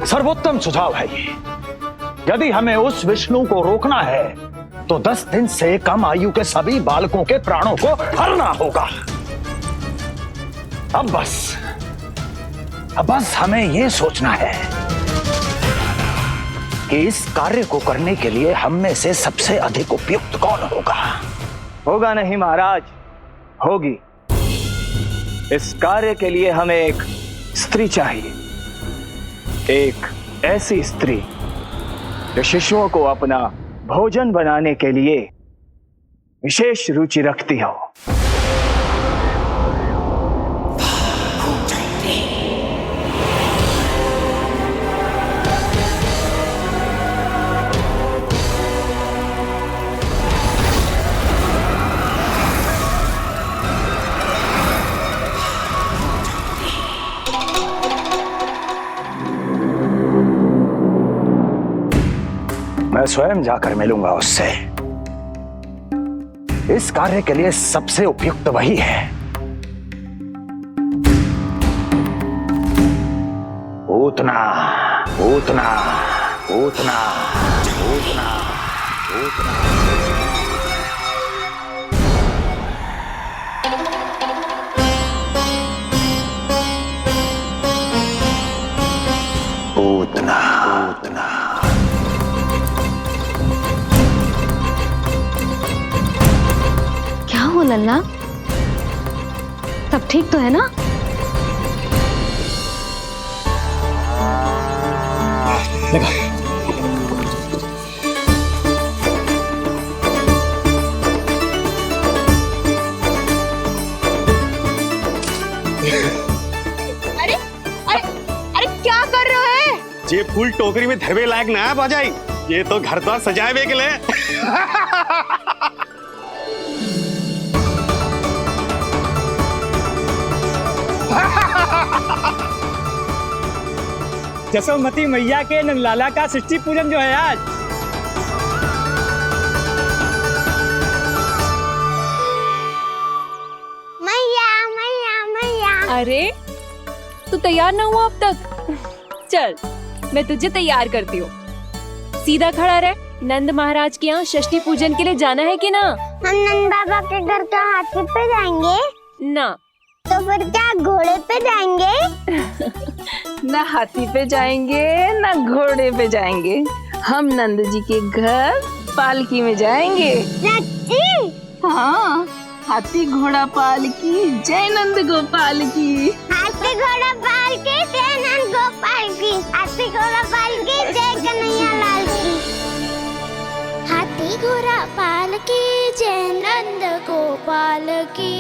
सर्वोत्तम सुझाव है ये। यदि हमें उस विष्णु को रोकना है तो 10 दिन से कम आयु के सभी बालकों के प्राणों को हरना होगा। अब बस हमें ये सोचना है कि इस कार्य को करने के लिए हम में से सबसे अधिक उपयुक्त कौन होगा। होगा नहीं महाराज, होगी। इस कार्य के लिए हमें एक स्त्री चाहिए, एक ऐसी स्त्री जो शिशुओं को अपना भोजन बनाने के लिए विशेष रुचि रखती हो। मैं स्वयं जाकर मिलूंगा उससे। इस कार्य के लिए सबसे उपयुक्त वही है। पूतना, पूतना, पूतना, पूतना, पूतना। पूतना, पूतना। लल्ला, सब ठीक तो है ना? लगा। अरे अरे अरे क्या कर रहे हो? ये फूल टोकरी में धरवे लायक ना है बाजाई, ये तो घर द्वार सजाए हुए के लिए। जसोमती मैया के नंदलाला का षष्ठी पूजन जो है आज। मैया मैया मैया। अरे तू तैयार ना हुआ अब तक? चल मैं तुझे तैयार करती हूँ। सीधा खड़ा रह। नंद महाराज के यहाँ षष्ठी पूजन के लिए जाना है कि ना? हम नंद बाबा के घर तो हाथी पे जाएंगे ना। तो फिर क्या घोड़े पे जाएंगे? ना हाथी पे जाएंगे ना घोड़े पे जाएंगे, हम नंद जी के घर पालकी में जाएंगे। सच्ची? हाँ, हाथी घोड़ा पालकी जय नंद गोपाल की। हाथी घोड़ा पालकी जय नंद गोपाल की। हाथी घोड़ा पालकी जय कन्हैया लाल की। हाथी घोड़ा पालकी जय नंद गोपाल की।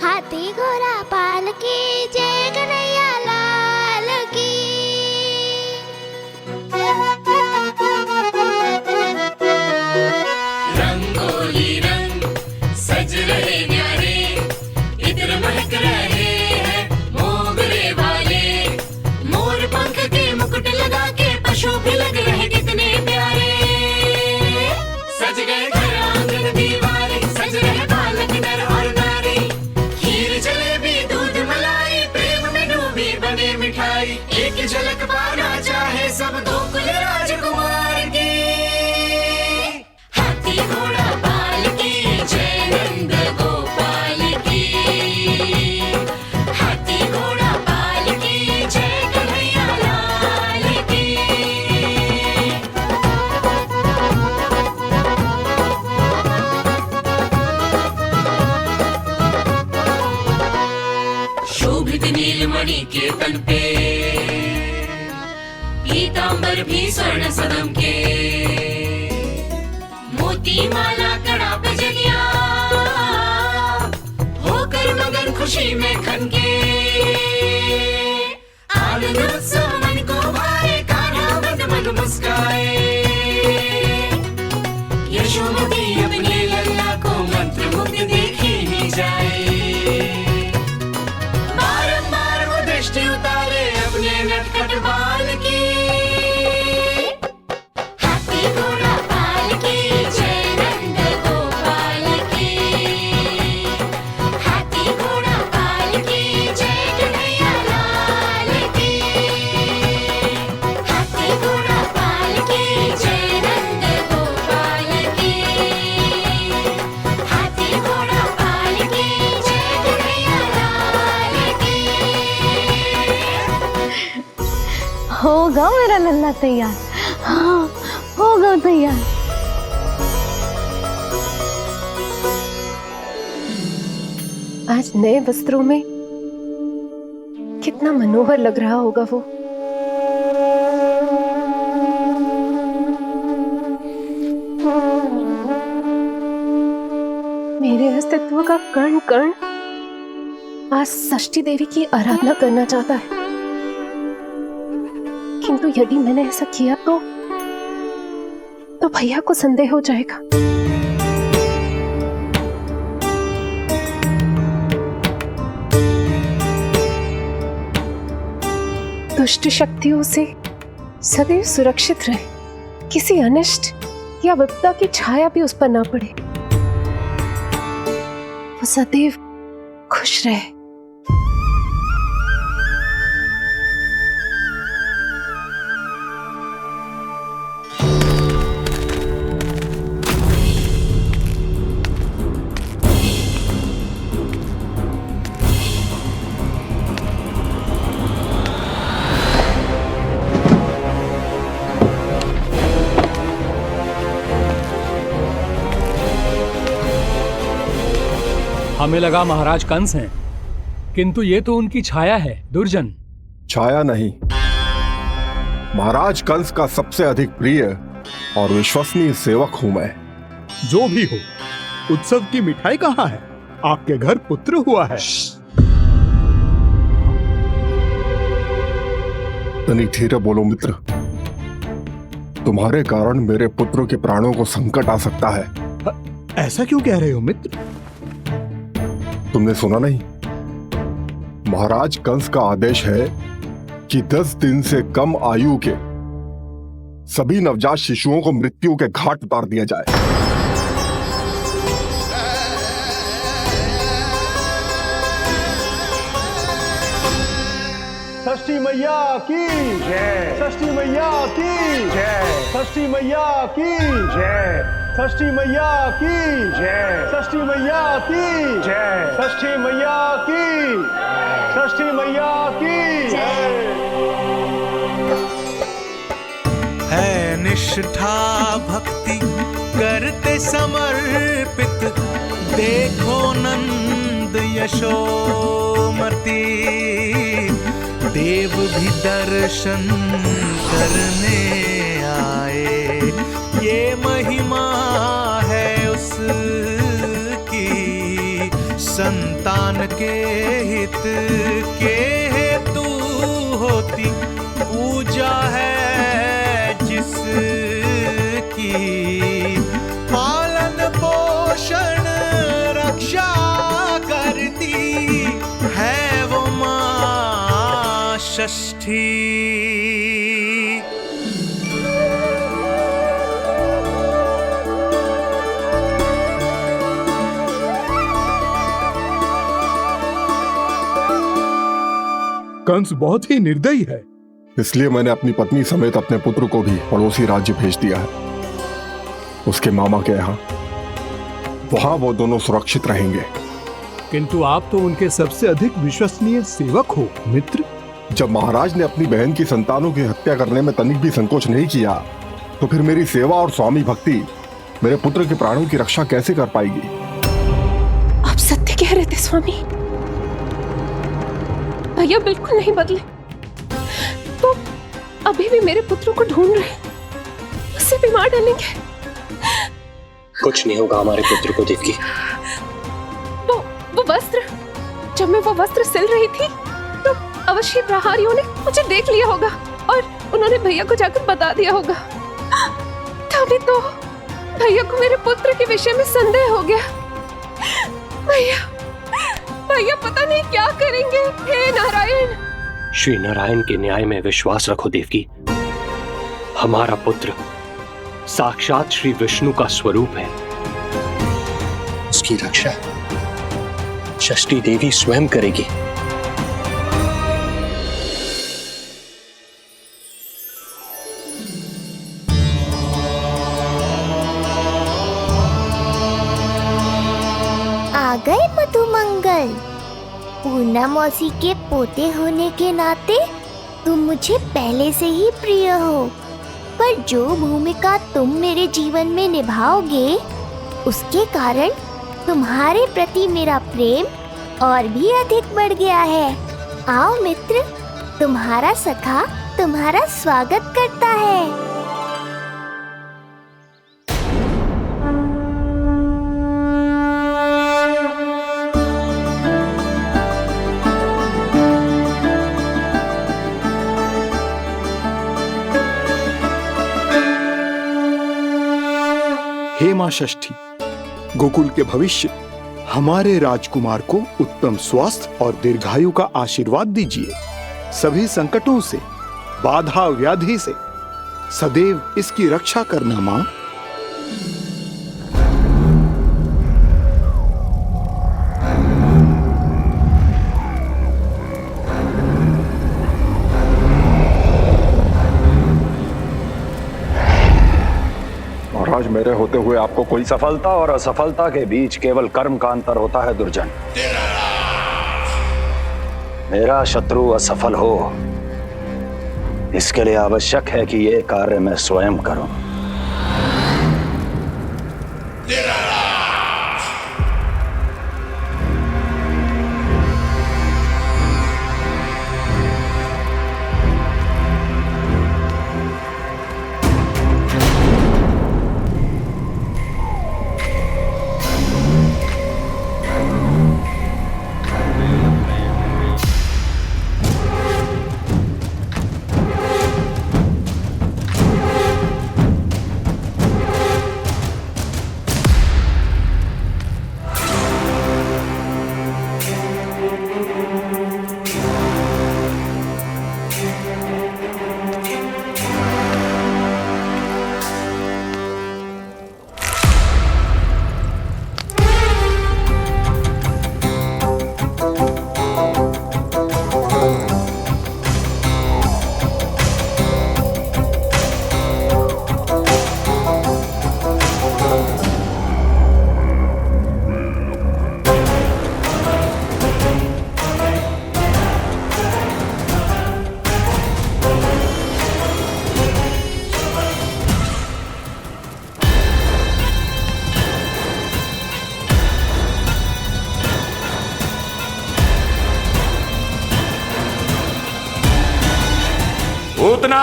हाथी घोड़ा पालकी जय कन्हैया लाल की। रंगोली रंग सज रहे न्यारे, इत्र महक रहे हैं मोगरे वाले। मोर पंख के मुकुट लगा के पशु भी लग रहे कितने प्यारे। सज गए घर आंगन दीवारे, सज रहे बालक नर और नारी। खीर जलेबी दूध मलाई, प्रेम में डूबी बने मिठाई। एक झलक पाना चाहे सब गोकुल राजकुमार की। हाथी घोड़ा पालकी जय नंद गोपाल की। हाथी घोड़ा पालकी जय कन्हैया लाल की। शोभित नीलमणि के तन पे, पीतांबर भी स्वर्ण सदम के। मोती माला कड़ा पे जलिया, होकर मगन खुशी में खनके। आनंद उत्सव मन को भाए, कान्हा मन मन मुस्काए। यशोमती अपने लल्ला को मंत्र मुग्ध देखी ही जाए। बारंबार वो दृष्टि उतारे अपने नटखट बाल की। हाथी घोड़ा पालकी जय नंद गोपाल की। हाथी घोड़ा पालकी जय कन्हैया लाल की। होगा मेरा नन्ना तैयार। हाँ, होगा तैयार। आज नए वस्त्रों में कितना मनोहर लग रहा होगा वो। मेरे अस्तित्व का कण कण आज षष्ठी देवी की आराधना करना चाहता है, किंतु यदि मैंने ऐसा किया तो भैया को संदेह हो जाएगा। दुष्ट शक्तियों से सदैव सुरक्षित रहे, किसी अनिष्ट या विपदा की छाया भी उस पर ना पड़े, वो सदैव खुश रहे। हमें लगा महाराज कंस हैं, किंतु ये तो उनकी छाया है दुर्जन। छाया नहीं, महाराज कंस का सबसे अधिक प्रिय और विश्वसनीय सेवक हूं मैं। जो भी हो, उत्सव की मिठाई कहाँ है? आपके घर पुत्र हुआ है। तनिक धीरे बोलो मित्र, तुम्हारे कारण मेरे पुत्र के प्राणों को संकट आ सकता है। ऐसा क्यों कह रहे हो मित्र? तुमने सुना नहीं? महाराज कंस का आदेश है कि 10 दिन से कम आयु के सभी नवजात शिशुओं को मृत्यु के घाट उतार दिया जाए। षष्ठी मैया की जय, षष्ठी मैया की जय, षष्ठी मैया की जय, षष्ठी मैया की जय, षष्ठी मैया की जय, षष्ठी मैया की, षष्ठी मैया की जय। है निष्ठा भक्ति करते समर्पित, देखो नंद यशोमती, देव भी दर्शन करने आए। ये महिमा है उसकी, संतान के हित के हेतु होती पूजा है जिसकी, पालन पोषण रक्षा करती है वो मां षष्ठी। कंस बहुत ही निर्दयी है। इसलिए मैंने अपनी पत्नी समेत अपने पुत्र को भी पड़ोसी राज्य भेज दिया है, उसके मामा के यहाँ। वहां वो दोनों सुरक्षित रहेंगे। किंतु आप तो उनके सबसे अधिक विश्वसनीय सेवक हो मित्र। जब महाराज ने अपनी बहन की संतानों की हत्या करने में तनिक भी संकोच नहीं किया, तो फिर मेरी सेवा और स्वामी भक्ति मेरे पुत्र के प्राणों की रक्षा कैसे कर पाएगी? आप सत्य कह रहे थे स्वामी, भैया बिल्कुल नहीं बदले। तो अभी भी मेरे पुत्र को ढूंढ रहे, उसे भी मार डालेंगे। कुछ नहीं होगा हमारे पुत्र को देवकी। वो वस्त्र, जब मैं वो वस्त्र सिल रही थी तो अवश्य प्रहारियों ने मुझे देख लिया होगा और उन्होंने भैया को जाकर बता दिया होगा। तभी तो भैया को मेरे पुत्र के विषय में संदेह हो गया। भैया पता नहीं क्या करेंगे। हे नारायण! श्री नारायण के न्याय में विश्वास रखो देवकी। हमारा पुत्र साक्षात श्री विष्णु का स्वरूप है। उसकी रक्षा षष्ठी देवी स्वयं करेगी। आ गए मधुमंगल। पूर्णा मौसी के पोते होने के नाते तुम मुझे पहले से ही प्रिय हो, पर जो भूमिका तुम मेरे जीवन में निभाओगे उसके कारण तुम्हारे प्रति मेरा प्रेम और भी अधिक बढ़ गया है। आओ मित्र, तुम्हारा सखा तुम्हारा स्वागत करता है। हे मां षष्ठी, गोकुल के भविष्य हमारे राजकुमार को उत्तम स्वास्थ्य और दीर्घायु का आशीर्वाद दीजिए। सभी संकटों से, बाधा व्याधि से सदैव इसकी रक्षा करना मां। महाराज, मेरे होते हुए आपको कोई सफलता और असफलता के बीच केवल कर्म का अंतर होता है दुर्जन। मेरा शत्रु असफल हो, इसके लिए आवश्यक है कि ये कार्य मैं स्वयं करूं। उतना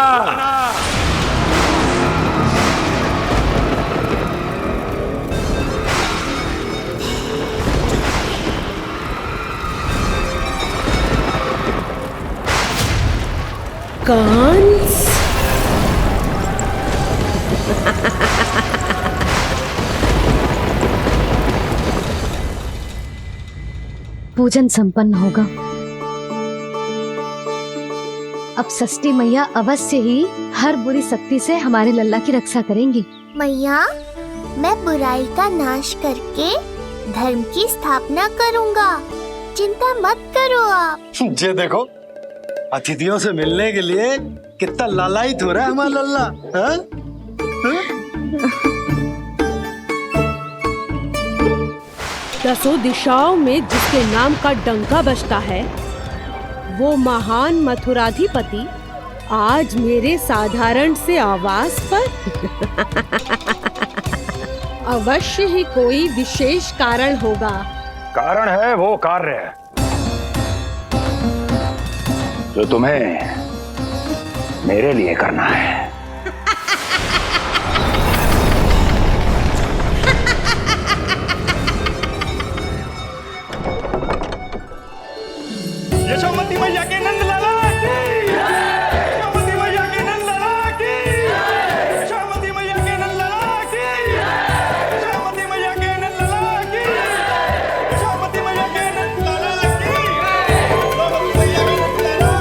कंस, पूजन संपन्न होगा। अब षष्ठी मैया अवश्य ही हर बुरी शक्ति से हमारे लल्ला की रक्षा करेंगी। मैया, मैं बुराई का नाश करके धर्म की स्थापना करूंगा, चिंता मत करो आप। ये देखो, अतिथियों से मिलने के लिए कितना लालायित हो रहा है हमारा लल्ला। हाँ? दसों दिशाओं में जिसके नाम का डंका बजता है, वो महान मथुराधिपति आज मेरे साधारण से आवास पर। अवश्य ही कोई विशेष कारण होगा। कारण है वो कार्य जो तुम्हें मेरे लिए करना है। यशोमती मैया के नंद लाला की, यशोमती मैया के नंद लाला की, यशोमती मैया के नंद लाला की, यशोमती मैया के नंद लाला की, यशोमती मैया के नंद लाला की, यशोमती मैया के नंद लाला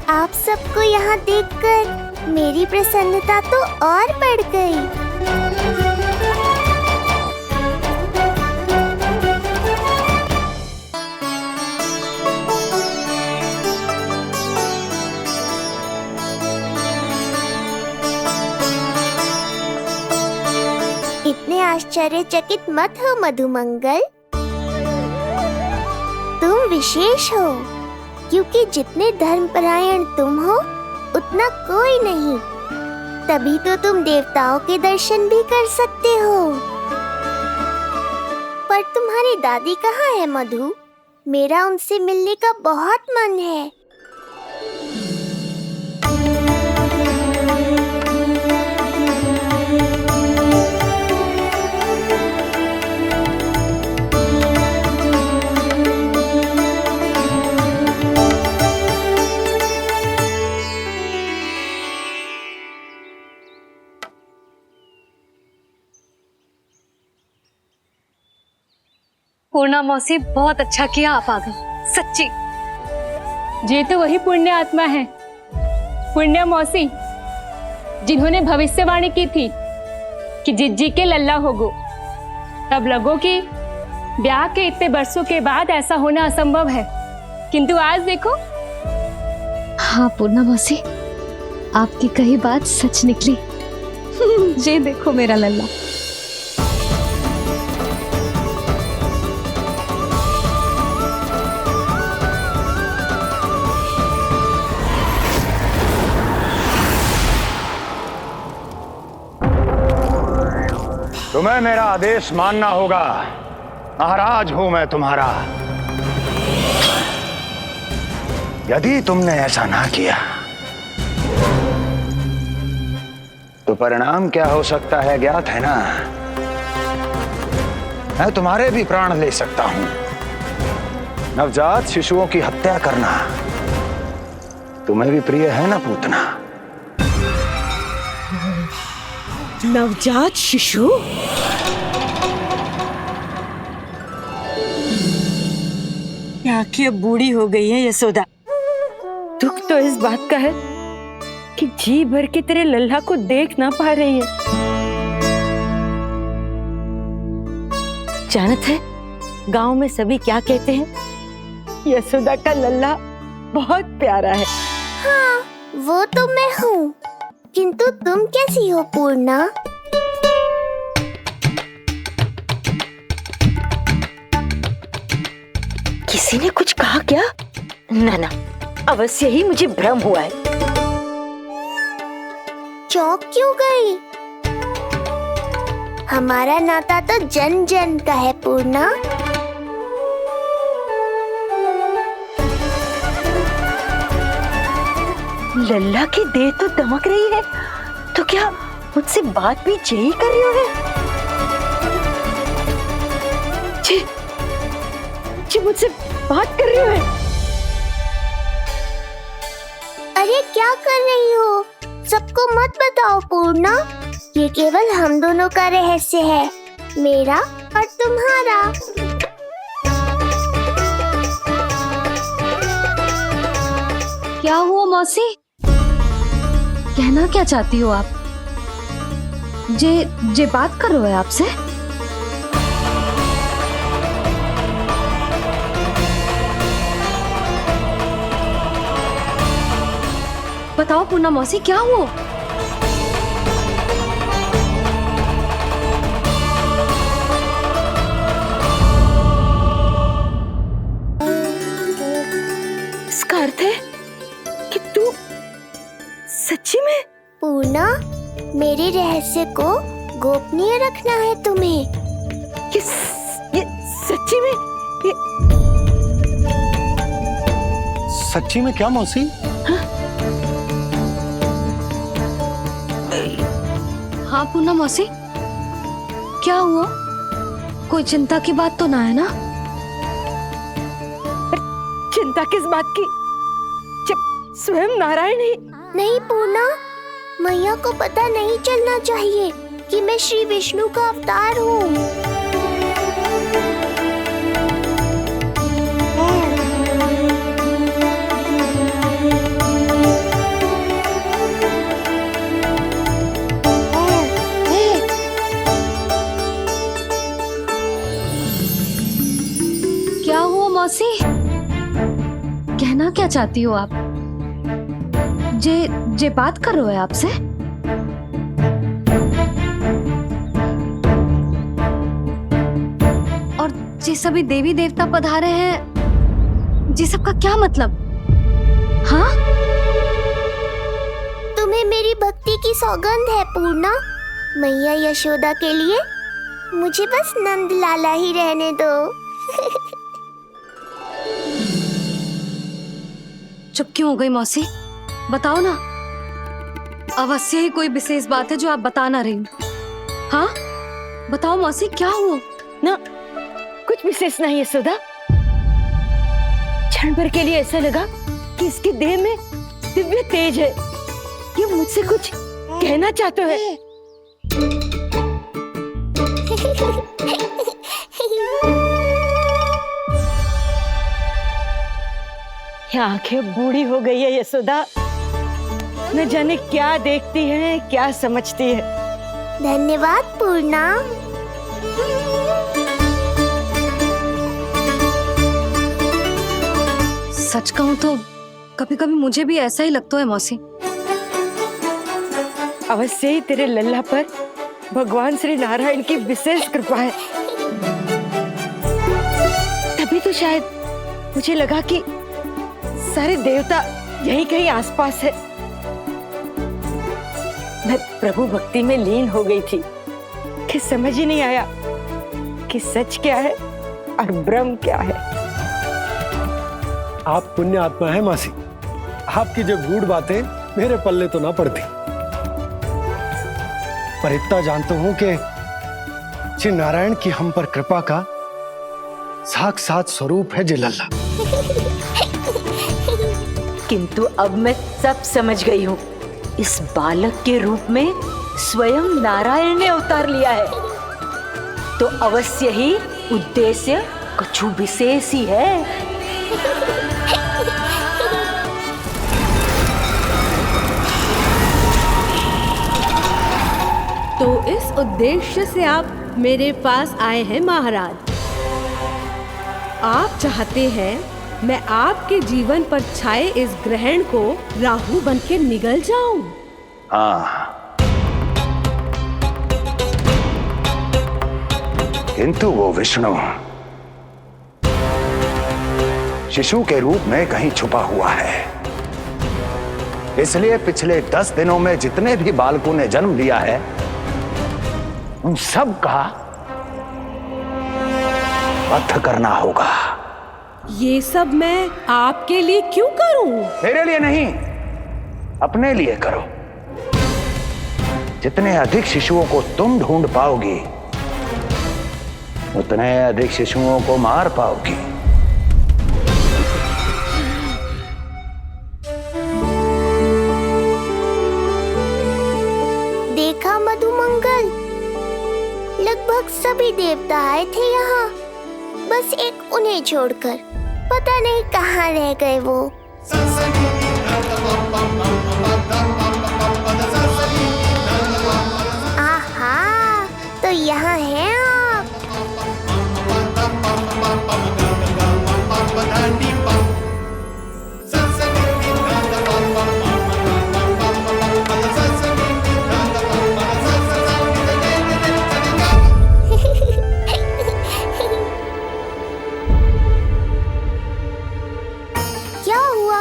आप सबको यहाँ देखकर मेरी प्रसन्नता तो और बढ़ गई। आश्चर्यचकित मत हो मधुमंगल। तुम विशेष हो, क्योंकि जितने धर्मपरायण तुम हो उतना कोई नहीं। तभी तो तुम देवताओं के दर्शन भी कर सकते हो। पर तुम्हारी दादी कहाँ है मधु? मेरा उनसे मिलने का बहुत मन है। पूर्णा मौसी, बहुत अच्छा किया आप आ गए, सच्ची। ये तो वही पुण्य आत्मा है, पुण्य मौसी, जिन्होंने भविष्यवाणी की थी कि जिज्जी के लल्ला होगो। तब लगो कि ब्याह के इतने बरसों के बाद ऐसा होना असंभव है, किंतु आज देखो। हाँ पूर्णा मौसी, आपकी कही बात सच निकली। ये देखो मेरा लल्ला। तुम्हें मेरा आदेश मानना होगा। महाराज हूं मैं तुम्हारा। यदि तुमने ऐसा ना किया तो परिणाम क्या हो सकता है ज्ञात है ना? मैं तुम्हारे भी प्राण ले सकता हूं। नवजात शिशुओं की हत्या करना तुम्हें भी प्रिय है ना पूतना? नवजात शिशु? क्या कि अब बूढ़ी हो गई है यशोदा। दुख तो इस बात का है कि जी भर के तेरे लल्ला को देख ना पा रही है। जानत है गांव में सभी क्या कहते हैं? यशोदा का लल्ला बहुत प्यारा है। हाँ, वो तो मैं हूँ, किंतु तुम कैसी हो पूर्णा? किसी ने कुछ कहा क्या? ना ना, अवश्य ही मुझे भ्रम हुआ है। चौंक क्यों गई? हमारा नाता तो जन जन का है पूर्णा। लल्ला की देह तो दमक रही है, तो क्या मुझसे बात भी यही कर रही हो? जी, जी मुझसे बात कर रही हो? अरे क्या कर रही हो? सबको मत बताओ पूर्णा, ये केवल हम दोनों का रहस्य है, मेरा और तुम्हारा। क्या हुआ मौसी? कहना क्या चाहती हो आप? जे बात कर रहे हो आपसे? बताओ पूर्णा मौसी, क्या हुआ? इसका अर्थ है कि तू सच्ची में? पूर्णा, मेरे रहस्य को गोपनीय रखना है तुम्हें। ये सच्ची में? सच्ची में क्या मौसी? हाँ पूर्णा मौसी, क्या हुआ? कोई चिंता की बात तो ना है ना? चिंता किस बात की, जब स्वयं नारायण ही। नहीं पूर्णा, मैया को पता नहीं चलना चाहिए कि मैं श्री विष्णु का अवतार हूँ। क्या हुआ मौसी? कहना क्या चाहती हो आप? जे बात कर रहे हो आपसे? आज ये सभी देवी देवता पधारे हैं, जी सबका क्या मतलब? हाँ, तुम्हें मेरी भक्ति की सौगंध है पूर्णा। मैया यशोदा के लिए मुझे बस नंद लाला ही रहने दो। चुप क्यों हो गई मौसी? बताओ ना, अवश्य ही कोई विशेष बात है जो आप बता ना रही। हाँ बताओ मौसी, क्या हुआ? ना कुछ विशेष नहीं यशोदा। क्षण भर के लिए ऐसा लगा कि इसके देह में दिव्य तेज है। ये मुझसे कुछ कहना चाहते है। ये आंखें बूढ़ी हो गई है यशोदा, न जाने क्या देखती है, क्या समझती है। धन्यवाद पूर्णा। सच कहूं तो कभी कभी मुझे भी ऐसा ही लगता है मौसी। अवश्य ही तेरे लल्ला पर भगवान श्री नारायण की विशेष कृपा है। तभी तो शायद मुझे लगा कि सारे देवता यहीं कहीं आसपास है। मैं प्रभु भक्ति में लीन हो गई थी कि समझ ही नहीं आया कि सच क्या है और भ्रम क्या है। आप पुण्य आत्मा है मासी, आपकी जो गूढ़ बातें मेरे पल्ले तो ना पड़ती, पर इतना जानता हूं कि श्री नारायण की हम पर कृपा का साक्षात स्वरूप है जी लल्ला। किंतु अब मैं सब समझ गई हूँ। इस बालक के रूप में स्वयं नारायण ने अवतार लिया है, तो अवश्य ही उद्देश्य कुछ विशेष ही है। तो इस उद्देश्य से आप मेरे पास आए हैं महाराज। आप चाहते हैं मैं आपके जीवन पर छाए इस ग्रहण को राहु बनके निगल जाऊं? हाँ, किंतु वो विष्णु शिशु के रूप में कहीं छुपा हुआ है। इसलिए पिछले 10 दिनों में जितने भी बालकों ने जन्म लिया है, उन सब का वध करना होगा। ये सब मैं आपके लिए क्यों करूं? मेरे लिए नहीं, अपने लिए करो। जितने अधिक शिशुओं को तुम ढूंढ पाओगी, उतने अधिक शिशुओं को मार पाओगी। देखा मधुमंगल, लगभग सभी देवता आए थे यहाँ, बस एक उन्हें छोड़कर। पता नहीं कहाँ रह गए वो। आहा, तो यहाँ हैं आप। क्या हुआ?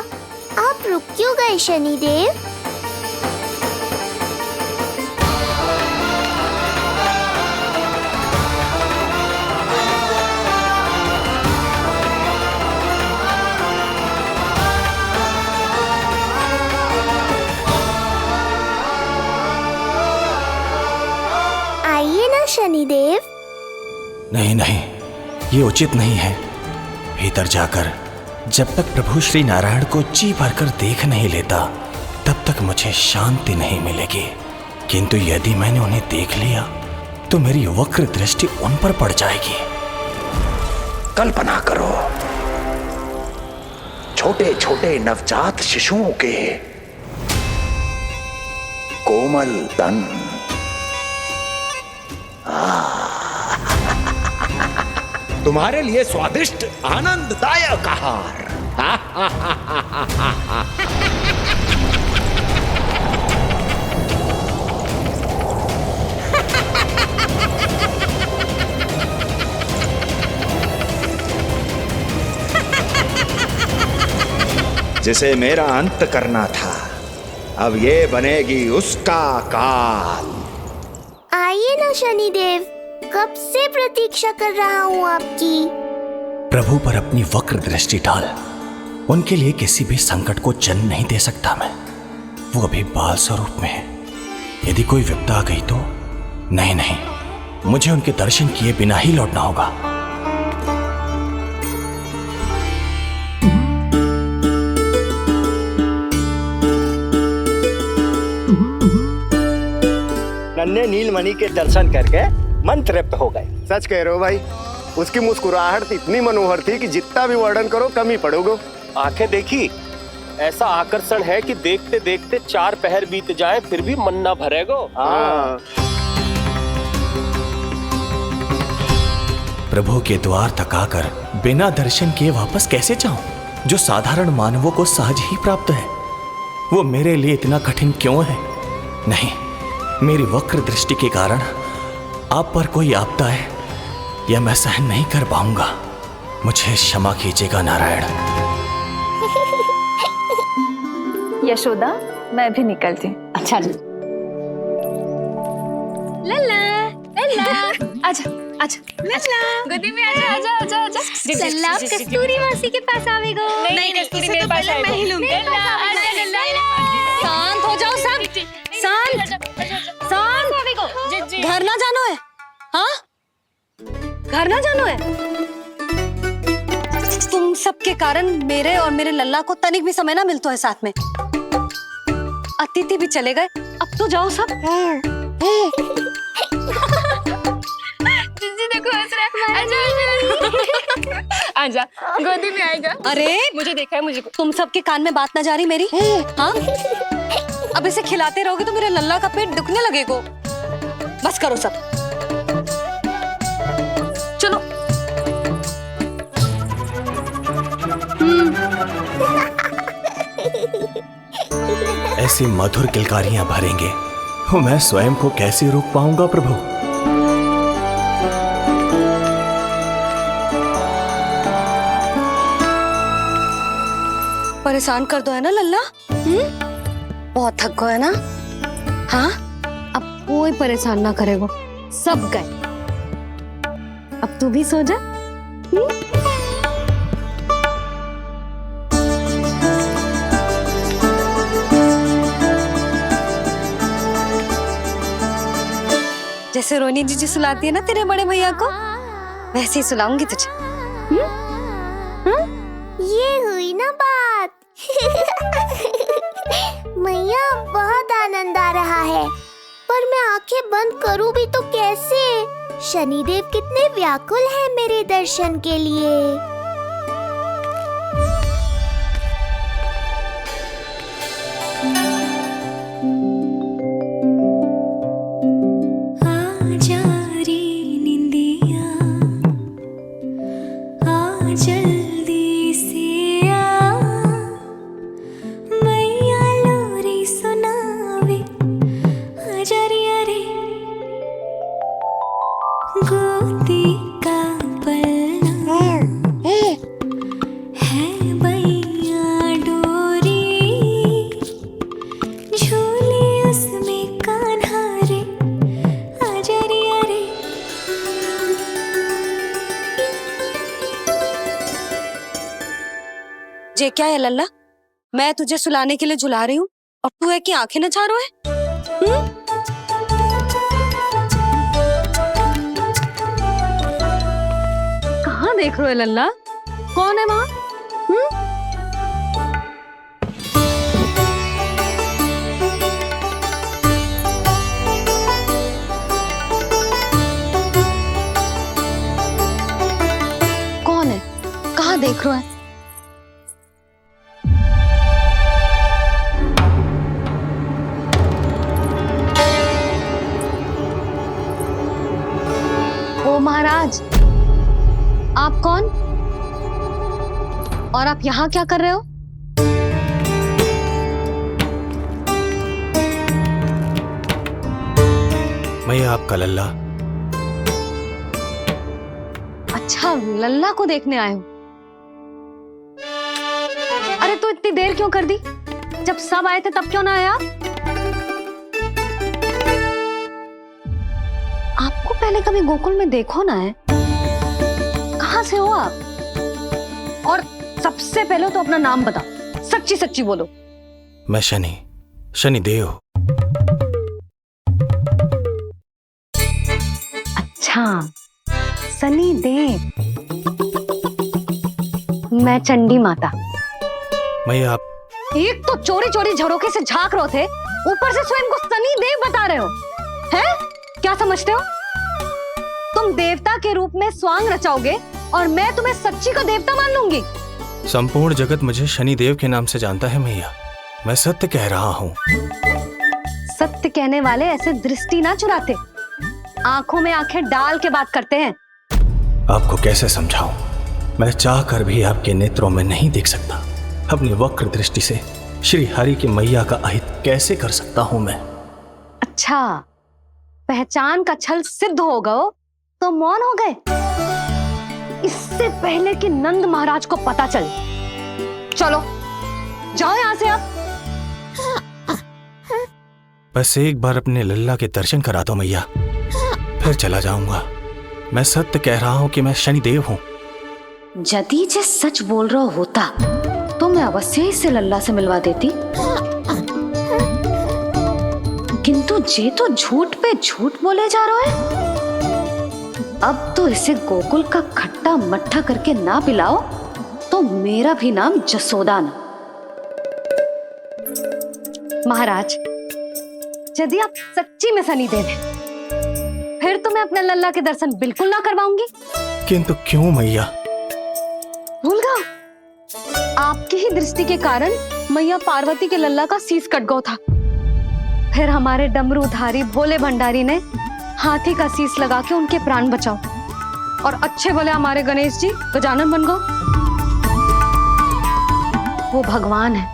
आप रुक क्यों गए शनिदेव? आइए ना शनिदेव। नहीं नहीं, ये उचित नहीं है। भीतर जाकर जब तक प्रभु श्री नारायण को जी भरकर देख नहीं लेता, तब तक मुझे शांति नहीं मिलेगी। किंतु यदि मैंने उन्हें देख लिया तो मेरी वक्र दृष्टि उन पर पड़ जाएगी। कल्पना करो, छोटे छोटे नवजात शिशुओं के कोमल तन, तुम्हारे लिए स्वादिष्ट आनंददायक आहार। जिसे मेरा अंत करना था, अब ये बनेगी उसका काल। आइए ना शनिदेव, कब से प्रतीक्षा कर रहा हूँ आपकी। प्रभु पर अपनी वक्र दृष्टि डाल। उनके लिए किसी भी संकट को जन्म नहीं दे सकता मैं। वो अभी बाल स्वरूप में है। यदि कोई विपदा आ गई तो नहीं नहीं, मुझे उनके दर्शन किए बिना ही लौटना होगा। नन्हे नीलमणि के दर्शन करके मन तृप्त हो गए। सच कह रहे हो भाई, उसकी मुस्कुराहट इतनी मनोहर थी कि जितना भी वर्णन करो कम ही पड़ोगे। आंखें देखी, ऐसा आकर्षण है कि देखते देखते 4 पहर बीत जाए फिर भी मन ना भरेगो। हाँ। प्रभु के द्वार तक आकर बिना दर्शन किए वापस कैसे जाऊं, जो साधारण मानवों को सहज ही प्राप्त है। वो मेरे लिए इतना कठिन क्यों है? नहीं, मेरी वक्र दृष्टि के कारण आप पर कोई आपदा है या मैं सहन नहीं कर पाऊंगा। मुझे क्षमा कीजिएगा नारायण। यशोदा, मैं भी निकलती। अच्छा लल्ला, लल्ला, आजा, आजा, लल्ला, गोदी में आजा, आजा, आजा, आजा। लल्ला, कस्तूरी मासी के पास आवेगा। नहीं, कस्तूरी मेरे पास आएगा। मैं ही लूंगी। लल्ला, आजा, लल्ला। शांत हो जाओ सब, शांत, शांत। घर ना जानो है? हाँ, घर ना जानो है? तुम सबके कारण मेरे और मेरे लल्ला को तनिक भी समय ना मिलता है साथ में। अतिथि भी चले गए, अब तो जाओ सब। जीजी देखो हंस रहा है। आजा, आजा, गोदी में आएगा। अरे मुझे देखा है, मुझे। तुम सबके कान में बात ना जा रही मेरी? हाँ, अब इसे खिलाते रहोगे तो मेरे लल्ला का पेट दुखने लगेगा। बस करो सब, चलो। ऐसी मधुर किलकारियां भरेंगे तो मैं स्वयं को कैसे रोक पाऊंगा प्रभु? परेशान कर दो है ना लल्ला? बहुत थक गए ना? हाँ, अब कोई परेशान ना करेगा, सब गए। अब तू भी सो जा। जैसे रोनी जीजी सुलाती है ना तेरे बड़े भैया को, वैसे ही सुलाऊंगी तुझे। ये हुई ना बात। मैया, बहुत आनंद आ रहा है, पर मैं आंखें बंद करूं भी तो कैसे? शनिदेव कितने व्याकुल हैं मेरे दर्शन के लिए। ये क्या है लल्ला? मैं तुझे सुलाने के लिए झुला रही हूँ और तू है कि आंखें नचा रहा है? कहाँ देख रहे हो लल्ला? कौन है वहाँ? कौन है? कहाँ देख रहे हो? महाराज, आप कौन और आप यहाँ क्या कर रहे हो? मैं आपका लल्ला। अच्छा, लल्ला को देखने आए हो? अरे अरे तो इतनी देर क्यों कर दी? जब सब आए थे तब क्यों ना आया? आपको पहले कभी गोकुल में देखो ना है? कहाँ से हो आप? और सबसे पहले तो अपना नाम बताओ, सच्ची सच्ची बोलो। मैं शनिदेव। अच्छा, शनिदेव। मैं चंडी माता। मैया आप एक तो चोरी चोरी झरोखे से झांक रहे थे, ऊपर से स्वयं को शनिदेव बता रहे हो, हैं? क्या समझते हो? तुम देवता के रूप में स्वांग रचाओगे और मैं तुम्हें सच्ची का देवता मान लूंगी? संपूर्ण जगत मुझे शनिदेव के नाम से जानता है मैया। मैं सत्य कह रहा हूँ। सत्य कहने वाले ऐसे दृष्टि ना चुराते, आंखों में आंखें डाल के बात करते हैं। आपको कैसे समझाऊं? मैं चाहकर भी आपके नेत्रों में नहीं देख सकता। अपनी वक्र दृष्टि से श्री हरि की मैया का अहित कैसे कर सकता हूं मैं? अच्छा, पहचान का छल सिद्ध हो गया तो मौन हो गए? इससे पहले कि नंद महाराज को पता चले। चलो जाओ यहां से अब। बस एक बार अपने लल्ला के दर्शन करा दो मैया, फिर चला जाऊंगा। मैं सत्य कह रहा हूं कि मैं शनिदेव हूं। यदि जे सच बोल रहा होता तो मैं अवश्य ही इसे लल्ला से मिलवा देती, किंतु जे तो झूठ पे झूठ बोले जा रहा है। अब तो इसे गोकुल का खट्टा मट्ठा करके ना पिलाओ तो मेरा भी नाम जसोदा ना। महाराज, यदि आप सच्ची में शनिदेव हैं, फिर तो मैं अपने लल्ला के दर्शन बिल्कुल ना करवाऊंगी। किंतु क्यों मैया? भूल गया? आपकी ही दृष्टि के कारण मैया पार्वती के लल्ला का शीश कट गया था। फिर हमारे डमरूधारी भोले भंडारी ने हाथी का शीश लगा के उनके प्राण बचाओ, और अच्छे भले हमारे गणेश जी गजानन बन गए। वो भगवान है,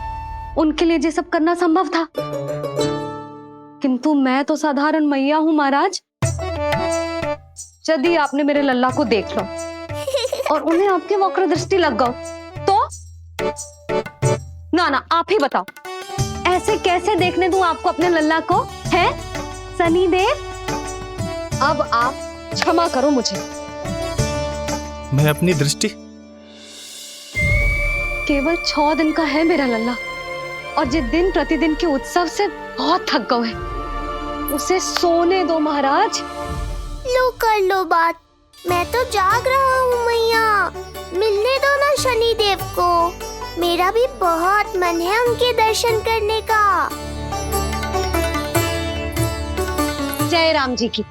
उनके लिए ये सब करना संभव था, किंतु मैं तो साधारण मैया हूं महाराज। यदि आपने मेरे लल्ला को देख लो और उन्हें आपकी वक्र दृष्टि लग गई तो? ना आप ही बताओ, ऐसे कैसे देखने दूं आपको अपने लल्ला को? है शनिदेव, अब आप क्षमा करो मुझे। मैं अपनी दृष्टि? केवल 6 दिन का है मेरा लल्ला, और ये दिन प्रतिदिन के उत्सव से बहुत थक गए हैं। उसे सोने दो महाराज। लो कर लो बात, मैं तो जाग रहा हूँ मैया। मिलने दो ना शनिदेव को, मेरा भी बहुत मन है उनके दर्शन करने का। जय राम जी की।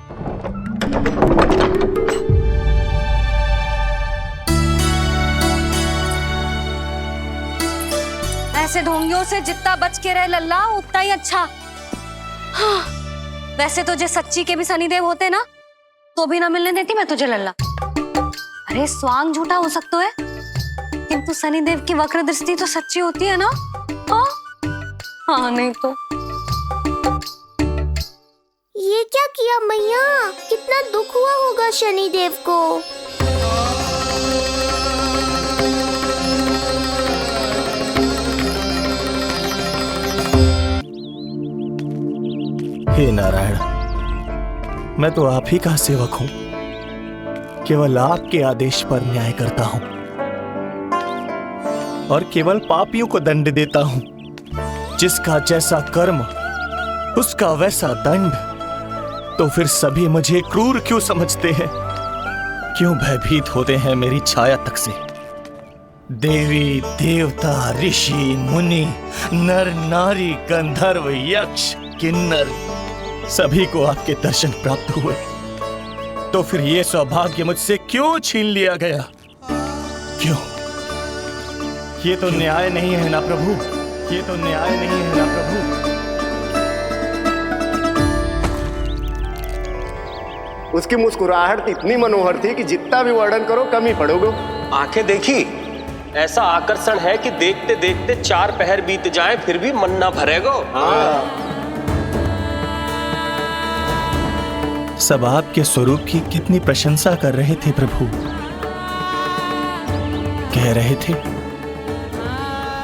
ऐसे ढोंगियों से जितना बच के रहे लल्ला उतना ही अच्छा। हाँ, वैसे तो जे सच्ची के भी शनिदेव होते ना तो भी ना मिलने देती मैं तुझे लल्ला। अरे स्वांग झूठा हो सकता है, किंतु शनिदेव की वक्र दृष्टि तो सच्ची होती है ना? हाँ नहीं तो। ये क्या किया मैया? कितना दुख हुआ होगा शनिदेव को। हे नारायण, मैं तो आप ही का सेवक हूं, केवल आपके आदेश पर न्याय करता हूं और केवल पापियों को दंड देता हूं। जिसका जैसा कर्म उसका वैसा दंड। तो फिर सभी मुझे क्रूर क्यों समझते हैं? क्यों भयभीत होते हैं मेरी छाया तक से? देवी देवता ऋषि मुनि नर नारी गंधर्व यक्ष किन्नर सभी को आपके दर्शन प्राप्त हुए, तो फिर ये सौभाग्य मुझसे क्यों छीन लिया गया? क्यों? ये तो न्याय नहीं है ना प्रभु, ये तो न्याय नहीं है ना प्रभु। उसकी मुस्कुराहट इतनी मनोहर थी कि जितना भी वर्णन करो कम ही पड़ोगे। आंखें देखी, ऐसा आकर्षण है कि देखते देखते 4 पहर बीत जाए फिर भी मन ना भरेगो। सब आपके स्वरूप की कितनी प्रशंसा कर रहे थे प्रभु। कह रहे थे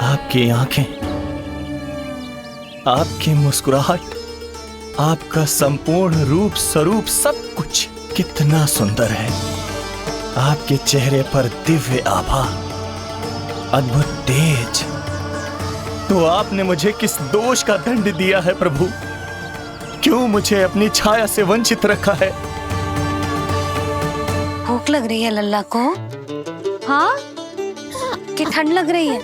आपकी आंखें, आपकी मुस्कुराहट, आपका संपूर्ण रूप स्वरूप सब कुछ कितना सुंदर है। आपके चेहरे पर दिव्य आभा, अद्भुत तेज। तो आपने मुझे किस दोष का दंड दिया है प्रभु? क्यों मुझे अपनी छाया से वंचित रखा है? भूख लग रही है लल्ला को? हाँ, कि ठंड लग रही है?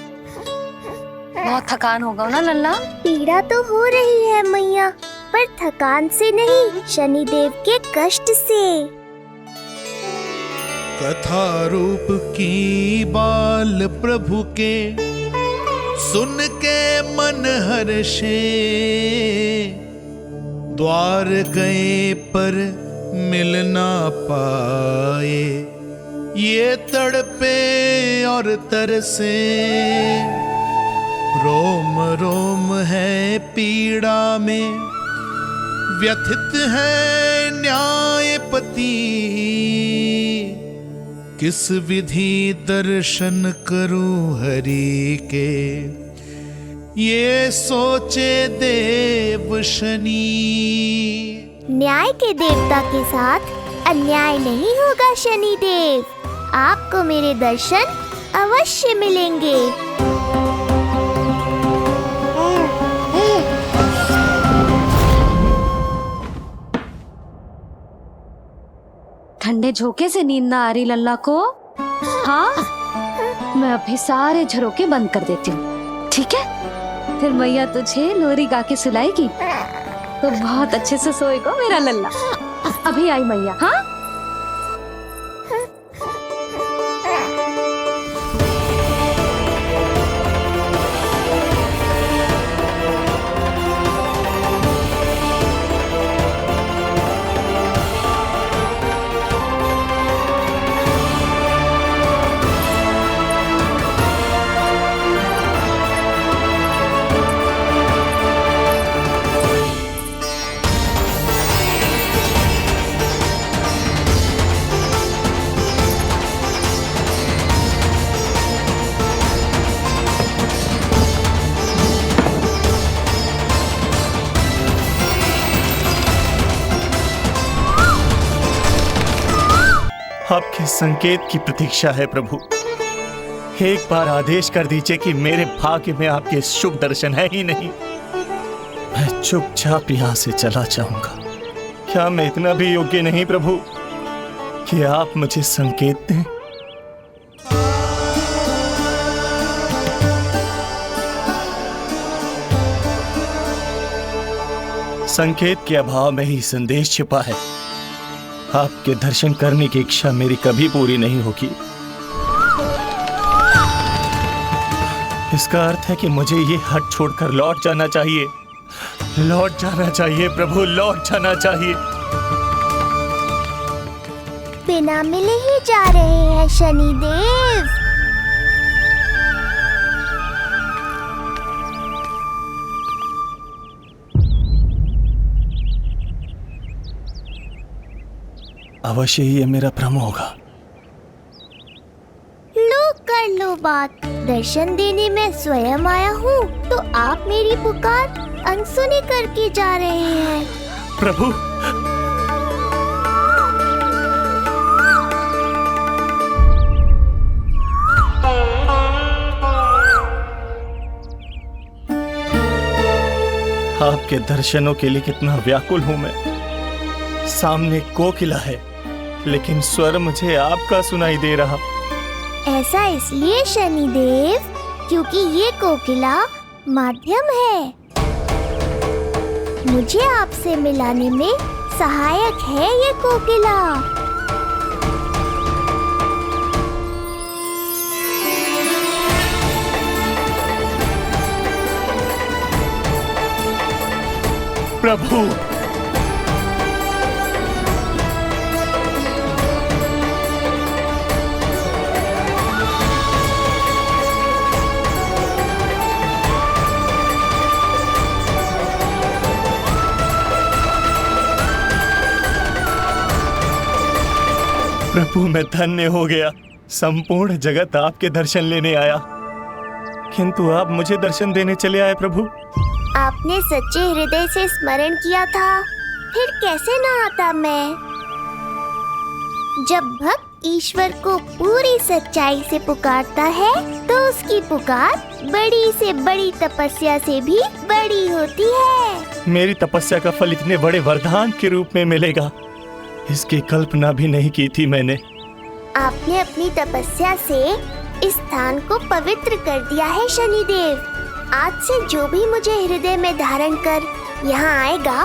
बहुत थकान होगा ना लल्ला? पीड़ा तो हो रही है मैया, पर थकान से नहीं, शनिदेव के कष्ट से। कथा रूप की बाल प्रभु के सुन के मन हर्षे, द्वार गए पर मिल ना पाए, ये तड़पे और तरसे, रोम रोम है पीड़ा में, व्यथित है न्यायपति, किस विधि दर्शन करूं हरि के, ये सोचे देव शनि। न्याय के देवता के साथ अन्याय नहीं होगा शनिदेव, आपको मेरे दर्शन अवश्य मिलेंगे। ठंडे झोंके से नींद ना आ रही लल्ला को? हाँ, मैं अभी सारे झरोके बंद कर देती हूँ, ठीक है? फिर मैया तुझे लोरी गा के सुलाएगी तो बहुत अच्छे से सोएगा मेरा लल्ला। अभी आई मैया। हाँ, आपके संकेत की प्रतीक्षा है प्रभु। एक बार आदेश कर दीजिए कि मेरे भाग्य में आपके शुभ दर्शन है ही नहीं, मैं चुपचाप यहाँ से चला जाऊंगा। क्या मैं इतना भी योग्य नहीं प्रभु कि आप मुझे संकेत दें? संकेत के अभाव में ही संदेश छिपा है। आपके दर्शन करने की इच्छा मेरी कभी पूरी नहीं होगी। इसका अर्थ है कि मुझे ये हट छोड़कर लौट जाना चाहिए। लौट जाना चाहिए प्रभु, लौट जाना चाहिए। बिना मिले ही जा रहे हैं शनिदेव। अवश्य ही ये मेरा भ्रम होगा। लो कर लो बात, दर्शन देने मैं स्वयं आया हूँ तो आप मेरी पुकार अनसुनी करके जा रहे हैं। प्रभु, आपके दर्शनों के लिए कितना व्याकुल हूँ मैं। सामने कोकिला है लेकिन स्वर मुझे आपका सुनाई दे रहा। ऐसा इसलिए शनिदेव क्योंकि ये कोकिला माध्यम है, मुझे आपसे मिलाने में सहायक है ये कोकिला। प्रभु, प्रभु मैं धन्य हो गया। संपूर्ण जगत आपके दर्शन लेने आया। किंतु आप मुझे दर्शन देने चले आए प्रभु। आपने सच्चे हृदय से स्मरण किया था, फिर कैसे न आता मैं। जब भक्त ईश्वर को पूरी सच्चाई से पुकारता है तो उसकी पुकार बड़ी से बड़ी तपस्या से भी बड़ी होती है। मेरी तपस्या का फल इतने बड़े वरदान के रूप में मिलेगा, इसकी कल्पना भी नहीं की थी मैंने। आपने अपनी तपस्या से इस स्थान को पवित्र कर दिया है शनिदेव। आज से जो भी मुझे हृदय में धारण कर यहाँ आएगा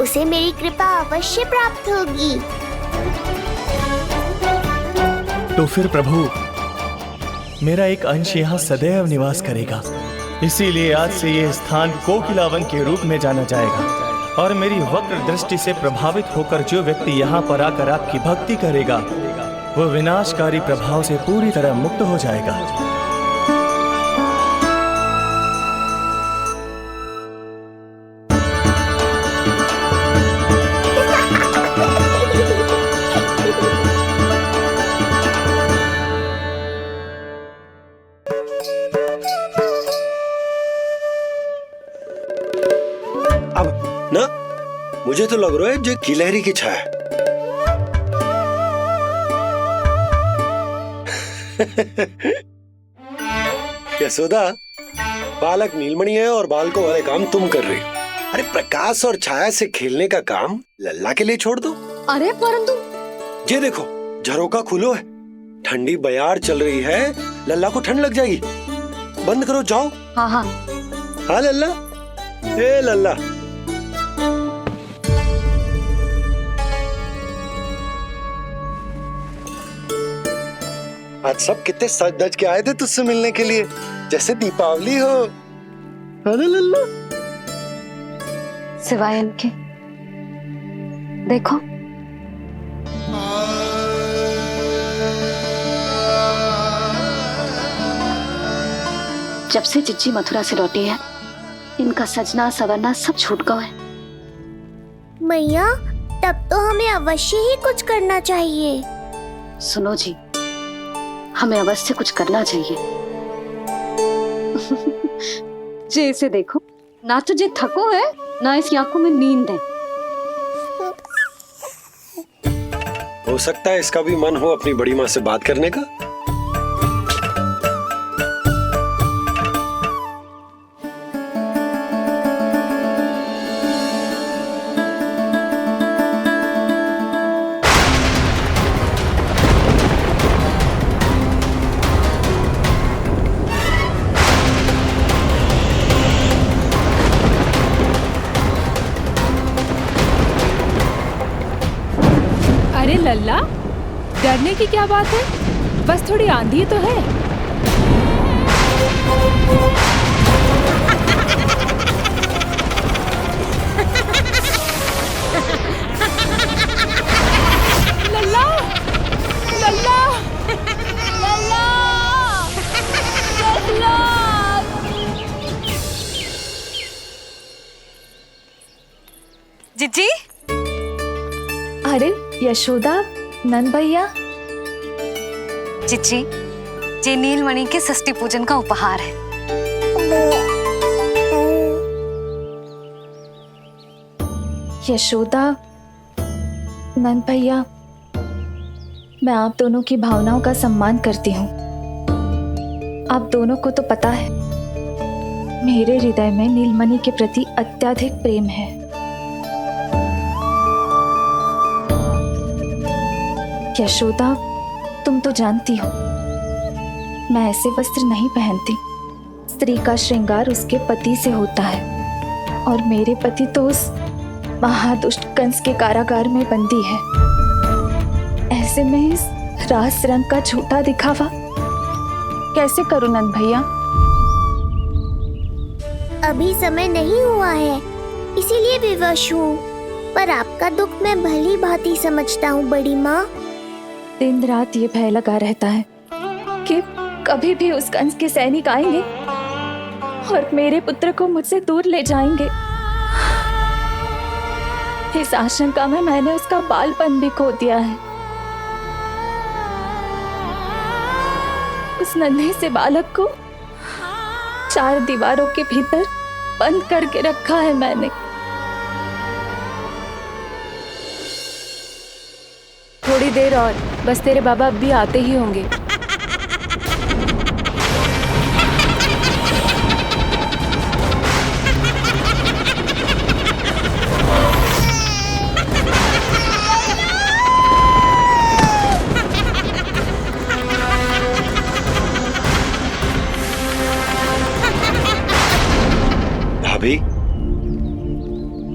उसे मेरी कृपा अवश्य प्राप्त होगी। तो फिर प्रभु, मेरा एक अंश यहाँ सदैव निवास करेगा, इसीलिए आज से ये स्थान कोकिलावन के रूप में जाना जाएगा। और मेरी वक्र दृष्टि से प्रभावित होकर जो व्यक्ति यहाँ पर आकर आपकी भक्ति करेगा वो विनाशकारी प्रभाव से पूरी तरह मुक्त हो जाएगा। मुझे तो लग रहा है जो गिलहरी की छाया। यशोदा, बालक नीलमणि है और बालकों वाले काम तुम कर रही हो। अरे प्रकाश और छाया से खेलने का काम लल्ला के लिए छोड़ दो। अरे परंतु ये देखो, झरोका खुलो है, ठंडी बयार चल रही है, लल्ला को ठंड लग जाएगी। बंद करो, जाओ। हाँ हाँ हाँ लल्ला, ए लल्ला। आज सब कितने सज धज के आए थे तुझसे मिलने के लिए, जैसे दीपावली हो। अरे लल्ला, सिवाय इनके देखो। जब से चिच्ची मथुरा से लौटी है, इनका सजना सवरना सब छूट गया है। मैया, तब तो हमें अवश्य ही कुछ करना चाहिए। सुनो जी, हमें अवश्य कुछ करना चाहिए। जे इसे देखो, ना तो जे थको है ना इसकी आंखों में नींद है। हो सकता है इसका भी मन हो अपनी बड़ी माँ से बात करने का। अरे लल्ला, डरने की क्या बात है, बस थोड़ी आंधी तो है। लल्ला, लल्ला, लल्ला, लल्ला। जिज्जी, अरे यशोदा, नंद भैया। चिच्ची, ये नीलमणि के षष्ठी पूजन का उपहार है। यशोदा, नंद भैया, मैं आप दोनों की भावनाओं का सम्मान करती हूँ। आप दोनों को तो पता है मेरे हृदय में नीलमणि के प्रति अत्यधिक प्रेम है। यशोदा, तुम तो जानती हो मैं ऐसे वस्त्र नहीं पहनती। स्त्री का श्रृंगार उसके पति से होता है और मेरे पति तो उस महादुष्ट कंस के कारागार में बंदी है। ऐसे में इस रास रंग का झूठा दिखावा कैसे करूं नंद भैया? अभी समय नहीं हुआ है, इसीलिए विवश हूँ। पर आपका दुख मैं भली भांति समझता हूँ बड़ी माँ। दिन रात ये भय लगा रहता है कि कभी भी उस कंस के सैनिक आएंगे और मेरे पुत्र को मुझसे दूर ले जाएंगे। इस आशंका में मैंने उसका बालपन भी खो दिया है। उस नन्हे से बालक को 4 दीवारों के भीतर बंद करके रखा है मैंने। थोड़ी देर और, बस तेरे बाबा अब भी आते ही होंगे। भाभी,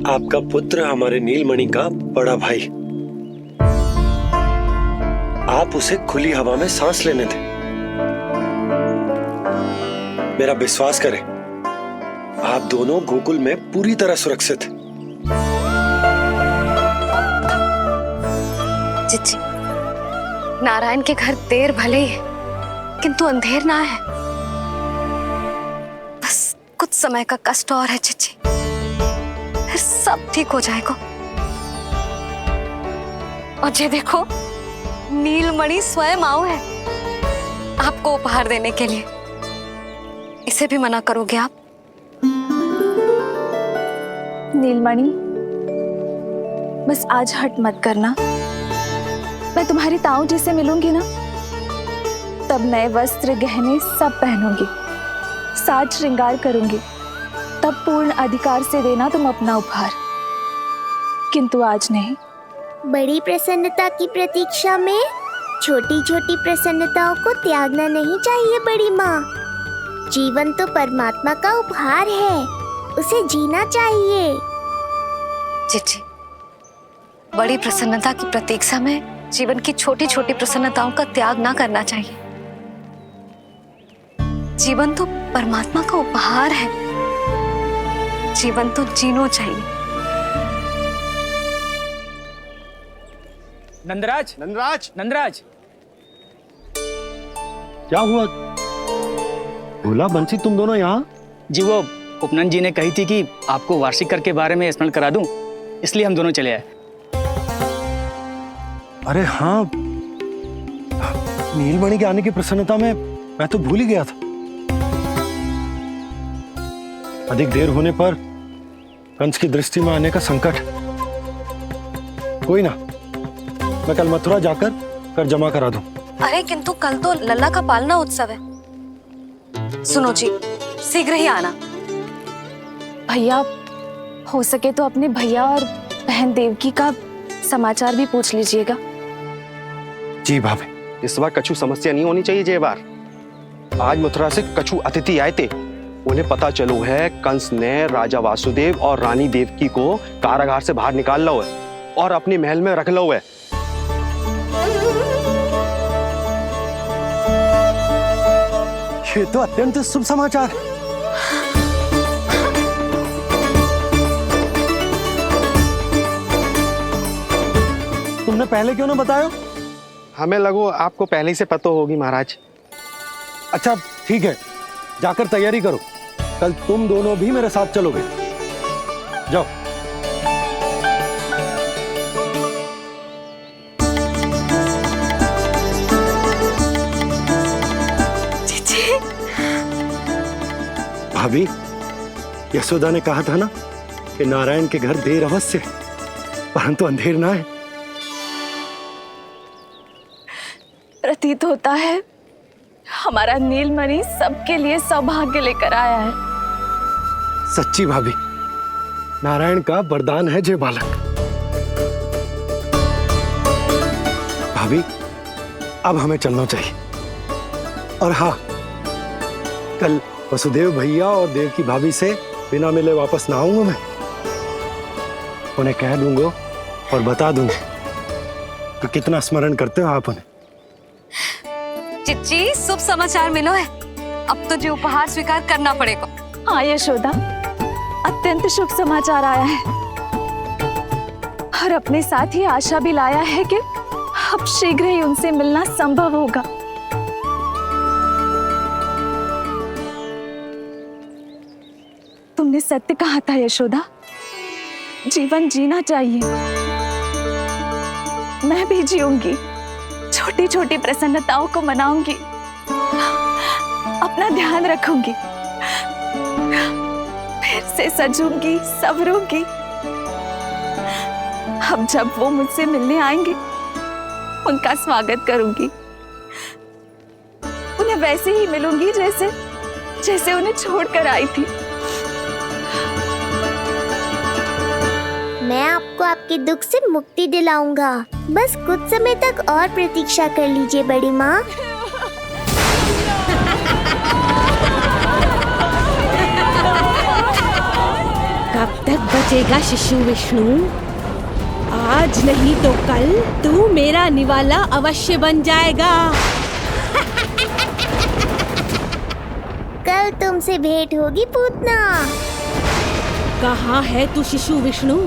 आपका पुत्र हमारे नीलमणि का बड़ा भाई, आप उसे खुली हवा में सांस लेने दें। मेरा विश्वास करें, आप दोनों गोकुल में पूरी तरह सुरक्षित हैं। चिच्ची, नारायण के घर देर भले ही है, किंतु अंधेर ना है। बस कुछ समय का कष्ट और है चिच्ची, फिर सब ठीक हो जाएगा। और ये देखो, नीलमणि स्वयं आओ है आपको उपहार देने के लिए। इसे भी मना करोगे आप? नीलमणि, बस आज हट मत करना। मैं तुम्हारी ताऊ जी से मिलूंगी ना, तब नए वस्त्र गहने सब पहनूंगी, साज श्रृंगार करूंगी, तब पूर्ण अधिकार से देना तुम अपना उपहार, किंतु आज नहीं। बड़ी प्रसन्नता की प्रतीक्षा में छोटी छोटी प्रसन्नताओं को त्यागना नहीं चाहिए बड़ी माँ। जीवन तो परमात्मा का उपहार है, उसे जीना चाहिए। चिच्ची, बड़ी प्रसन्नता की प्रतीक्षा में जीवन की छोटी छोटी प्रसन्नताओं का त्याग ना करना चाहिए। जीवन तो परमात्मा का उपहार है, जीवन तो जीना चाहिए। नंदराज, नंदराज, नंदराज, क्या हुआ? भोला, बंसी, तुम दोनों यहाँ? जी वो उपनंद जी ने कही थी कि आपको वार्षिक कर के बारे में स्मरण करा दूं, इसलिए हम दोनों चले आए। अरे हाँ, नीलमणि के आने की प्रसन्नता में मैं तो भूल ही गया था। अधिक देर होने पर कंस की दृष्टि में आने का संकट। कोई ना, मैं कल मथुरा जाकर कर जमा करा दूं। अरे किंतु कल तो लल्ला का पालना उत्सव है। सुनो जी, शीघ्र ही आना। भैया, हो सके तो अपने भैया और बहन देवकी का समाचार भी पूछ लीजिएगा। जी भाभी। इस बार कछु समस्या नहीं होनी चाहिए। ये बार आज मथुरा से कछु अतिथि आए थे, उन्हें पता चलो है कंस ने राजा वासुदेव और रानी देवकी को कारागार से बाहर निकाल लो है और अपने महल में रख लो है। ये तो अत्यंत शुभ समाचार है। तुमने पहले क्यों ना बताया? हमें लगो आपको पहले ही से पता होगी महाराज। अच्छा ठीक है, जाकर तैयारी करो, कल तुम दोनों भी मेरे साथ चलोगे। जाओ। भाभी, यशोदा ने कहा था ना कि नारायण के घर देर अवश्य, परंतु अंधेर ना है। प्रतीत होता है हमारा नीलमणि सबके लिए सौभाग्य लेकर आया है। सच्ची भाभी, नारायण का वरदान है जे बालक। भाभी, अब हमें चलना चाहिए। और हाँ, कल वसुदेव भैया और देवकी भाभी से बिना मिले वापस ना आऊंगा मैं। उन्हें कह दूंगा और बता दूंगा कि कितना स्मरण करते हो आप उन्हें। चिच्ची, शुभ समाचार मिलो है, अब तो जो उपहार स्वीकार करना पड़ेगा। हाँ यशोदा, अत्यंत शुभ समाचार आया है और अपने साथ ही आशा भी लाया है कि अब शीघ्र ही उनसे मिलना संभव होगा। तुमने सत्य कहा था यशोदा, जीवन जीना चाहिए। मैं भी जीऊंगी, छोटी छोटी प्रसन्नताओं को मनाऊंगी, अपना ध्यान रखूंगी, फिर से सजूंगी, संवरूंगी। अब जब वो मुझसे मिलने आएंगे, उनका स्वागत करूंगी। उन्हें वैसे ही मिलूंगी जैसे उन्हें छोड़कर आई थी। मैं आपको आपके दुख से मुक्ति दिलाऊंगा। बस कुछ समय तक और प्रतीक्षा कर लीजिए बड़ी माँ। कब तक बचेगा शिशु विष्णु? आज नहीं तो कल तू मेरा निवाला अवश्य बन जाएगा। कल तुमसे भेंट होगी पूतना। कहाँ है तू शिशु विष्णु?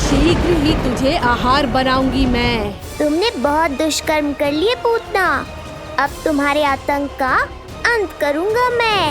शीघ्र ही तुझे आहार बनाऊंगी मैं। तुमने बहुत दुष्कर्म कर लिए पूतना। अब तुम्हारे आतंक का अंत करूंगा मैं।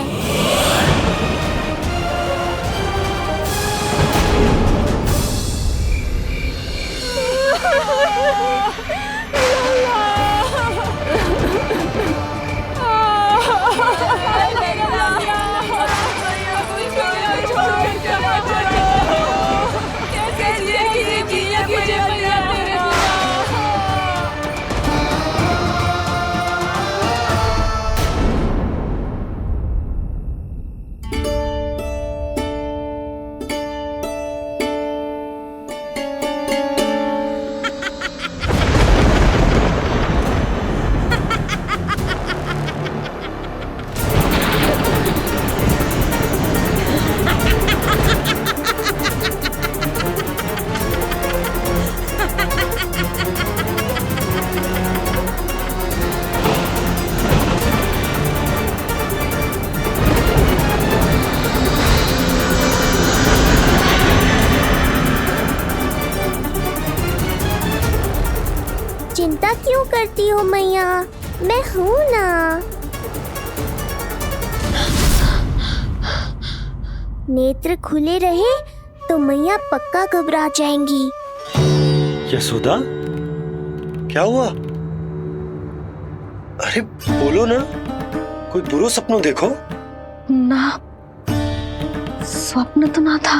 चिंता क्यों करती हो मैया? मैं हूँ ना। नेत्र खुले रहे तो मैया पक्का घबरा जाएंगी। यशोदा, क्या हुआ? अरे बोलो ना, कोई बुरा सपना देखो। ना, स्वप्न तो ना था,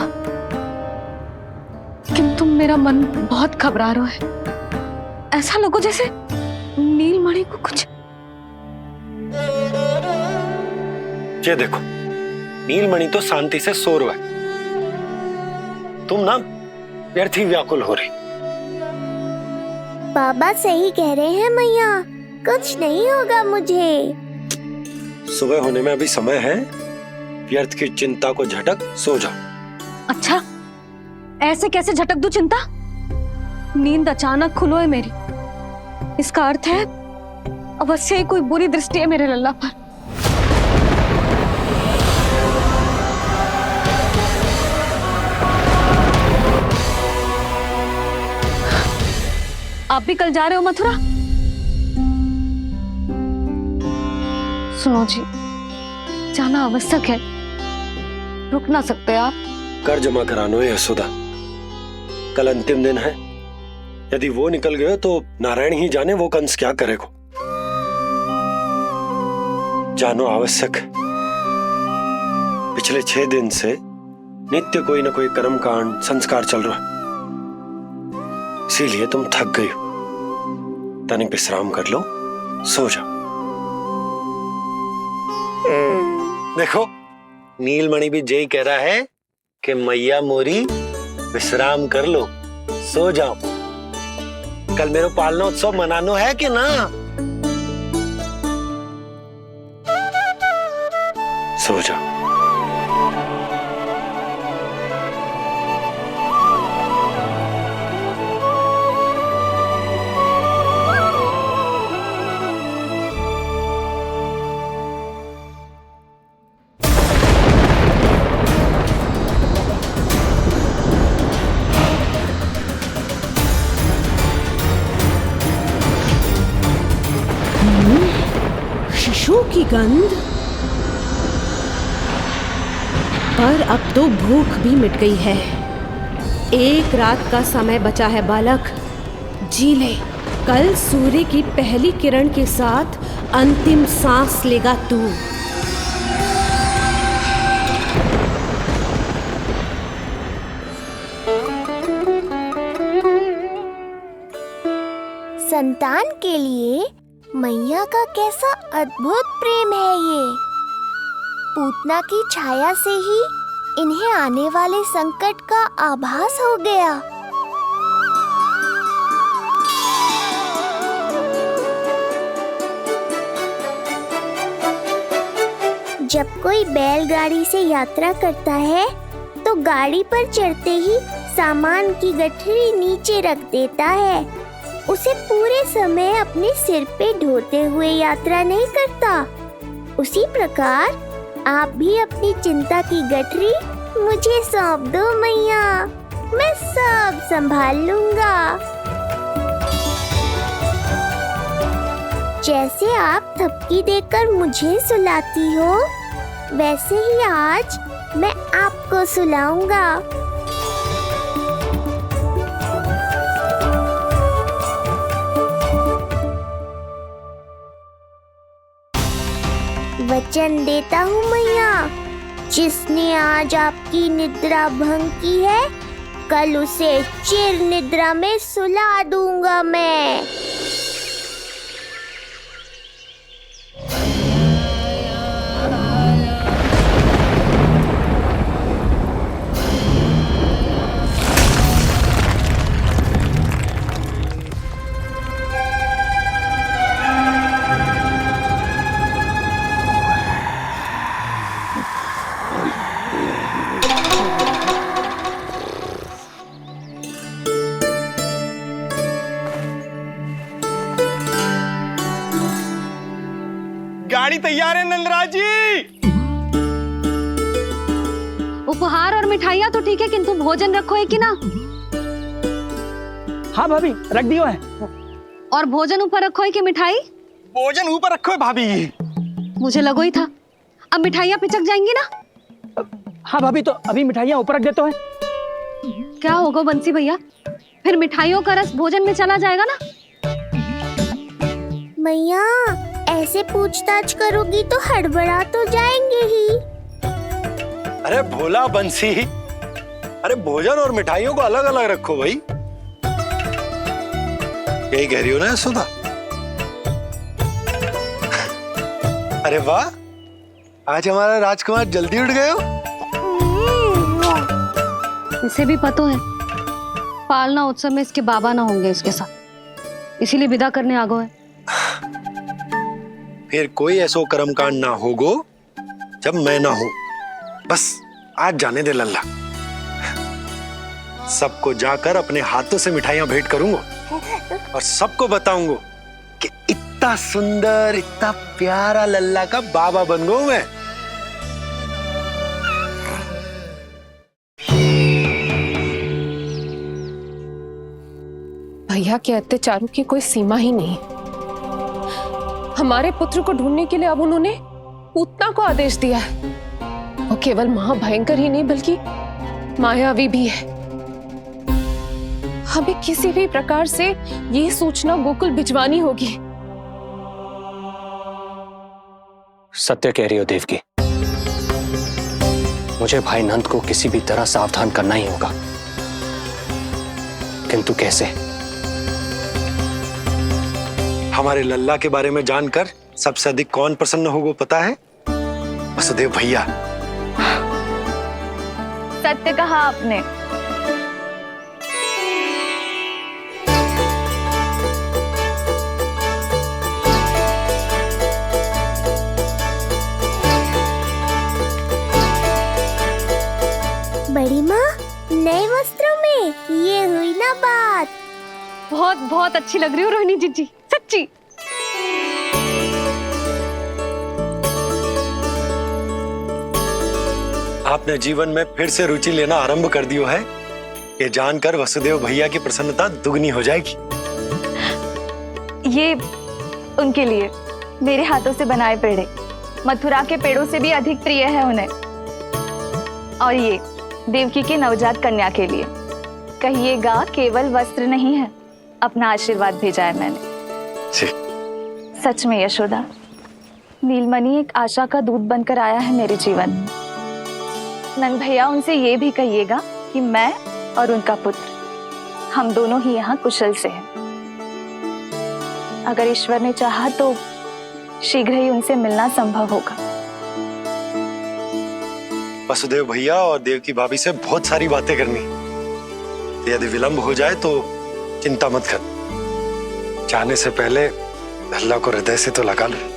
किंतु मेरा मन बहुत घबरा रहा है। ऐसा लगो जैसे नीलमणि को कुछ। ये देखो, नीलमणि तो शांति से सो रहा है। तुम ना व्यर्थ ही व्याकुल हो रही। बाबा सही कह रहे हैं मैया, कुछ नहीं होगा मुझे। सुबह होने में अभी समय है। व्यर्थ की चिंता को झटक सो जाओ। अच्छा, ऐसे कैसे झटक दूं चिंता? नींद अचानक खुलो है मेरी। इसका अर्थ है अवश्य ही कोई बुरी दृष्टि है मेरे लल्ला पर। आप भी कल जा रहे हो मथुरा? सुनो जी, जाना आवश्यक है, रुक ना सकते आप। कर जमा करानो है यशोदा, कल अंतिम दिन है। यदि वो निकल गए तो नारायण ही जाने वो कंस क्या करेगा। जानो आवश्यक। पिछले 6 दिन से नित्य कोई न कोई कर्मकांड संस्कार चल रहा है, इसीलिए तुम थक गई हो। तनिक विश्राम कर लो, सो जाओ। देखो, नीलमणि भी यही कह रहा है कि मैया मोरी विश्राम कर लो, सो जाओ। कल मेरा पालना उत्सव मनानो है कि ना? सो जाओ। शिशु की गंध। पर अब तो भूख भी मिट गई है। एक रात का समय बचा है बालक, जी ले। कल सूर्य की पहली किरण के साथ अंतिम सांस लेगा तू। संतान के लिए मैया का कैसा अद्भुत प्रेम है ये। पूतना की छाया से ही इन्हें आने वाले संकट का आभास हो गया। जब कोई बैलगाड़ी से यात्रा करता है तो गाड़ी पर चढ़ते ही सामान की गठरी नीचे रख देता है। उसे पूरे समय अपने सिर पे ढोते हुए यात्रा नहीं करता। उसी प्रकार आप भी अपनी चिंता की गठरी मुझे सौंप दो मैया, मैं सब संभाल लूंगा। जैसे आप थपकी देकर मुझे सुलाती हो, वैसे ही आज मैं आपको सुलाऊंगा। वचन देता हूँ मैया, जिसने आज आपकी निद्रा भंग की है, कल उसे चिर निद्रा में सुला दूंगा मैं। गाड़ी तैयार है नंदराज जी। उपहार और मिठाइयाँ तो ठीक है, किंतु भोजन रखो है कि ना? हाँ भाभी, रख दियो है। और भोजन ऊपर रखो है कि मिठाई? भोजन ऊपर रखो है भाभी। मुझे लगो ही था, अब मिठाइयाँ पिचक जाएंगी ना? हाँ भाभी, तो अभी मिठाइयाँ ऊपर रख देते हैं। क्या होगा बंसी भैया, फिर मिठाइयों का रस भोजन में चला जाएगा ना? मैया ऐसे पूछताछ करोगी तो हड़बड़ा तो जाएंगे ही। अरे भोला बंसी, अरे भोजन और मिठाइयों को अलग अलग रखो भाई। यही कह रही हो ना सुधा? अरे वाह, आज हमारा राजकुमार जल्दी उठ गए हो। इसे भी पता है पालना उत्सव में इसके बाबा ना होंगे इसके साथ, इसीलिए विदा करने आ गए। फिर कोई ऐसो कर्मकांड ना होगो जब मैं ना हूं। बस आज जाने दे लल्ला, सबको जाकर अपने हाथों से मिठाइयां भेंट करूंगा और सबको बताऊंगा कि इतना सुंदर, इतना प्यारा लल्ला का बाबा बन गया मैं। भैया के अत्याचारों की कोई सीमा ही नहीं। हमारे पुत्र को ढूंढने के लिए अब उन्होंने पूतना को आदेश दिया है। वो केवल महाभयंकर ही नहीं बल्कि मायावी भी है। हमें किसी भी प्रकार से ये सूचना गोकुल भिजवानी होगी। सत्य कह रही हो देवकी, मुझे भाई नंद को किसी भी तरह सावधान करना ही होगा, किंतु कैसे? हमारे लल्ला के बारे में जानकर सबसे अधिक कौन प्रसन्न होगा पता है? वसुदेव भैया। सत्य कहा आपने। बड़ी माँ, नए वस्त्रों में ये हुई ना बात। बहुत बहुत अच्छी लग रही हो रोहिणी जीजी, सच्ची। आपने जीवन में फिर से रुचि लेना आरंभ कर दियो है, ये जानकर वसुदेव भैया की प्रसन्नता दुगनी हो जाएगी। ये उनके लिए मेरे हाथों से बनाए पेड़े मथुरा के पेड़ों से भी अधिक प्रिय है उन्हें, और ये देवकी की नवजात कन्या के लिए कहिएगा केवल वस्त्र नहीं है, अपना आशीर्वाद भेजा है मैंने। सच में यशोदा, नीलमणि एक आशा का दूत बनकर आया है मेरे जीवन में। नंद भैया, उनसे ये भी कहिएगा कि मैं और उनका पुत्र, हम दोनों ही यहाँ कुशल से हैं। अगर ईश्वर ने चाहा तो शीघ्र ही उनसे मिलना संभव होगा। वसुदेव भैया और देवकी भाभी से बहुत सारी बातें करनी, यदि विलंब हो जाए तो चिंता मत कर, जाने से पहले अल्लाह को हृदय से तो लगा लो।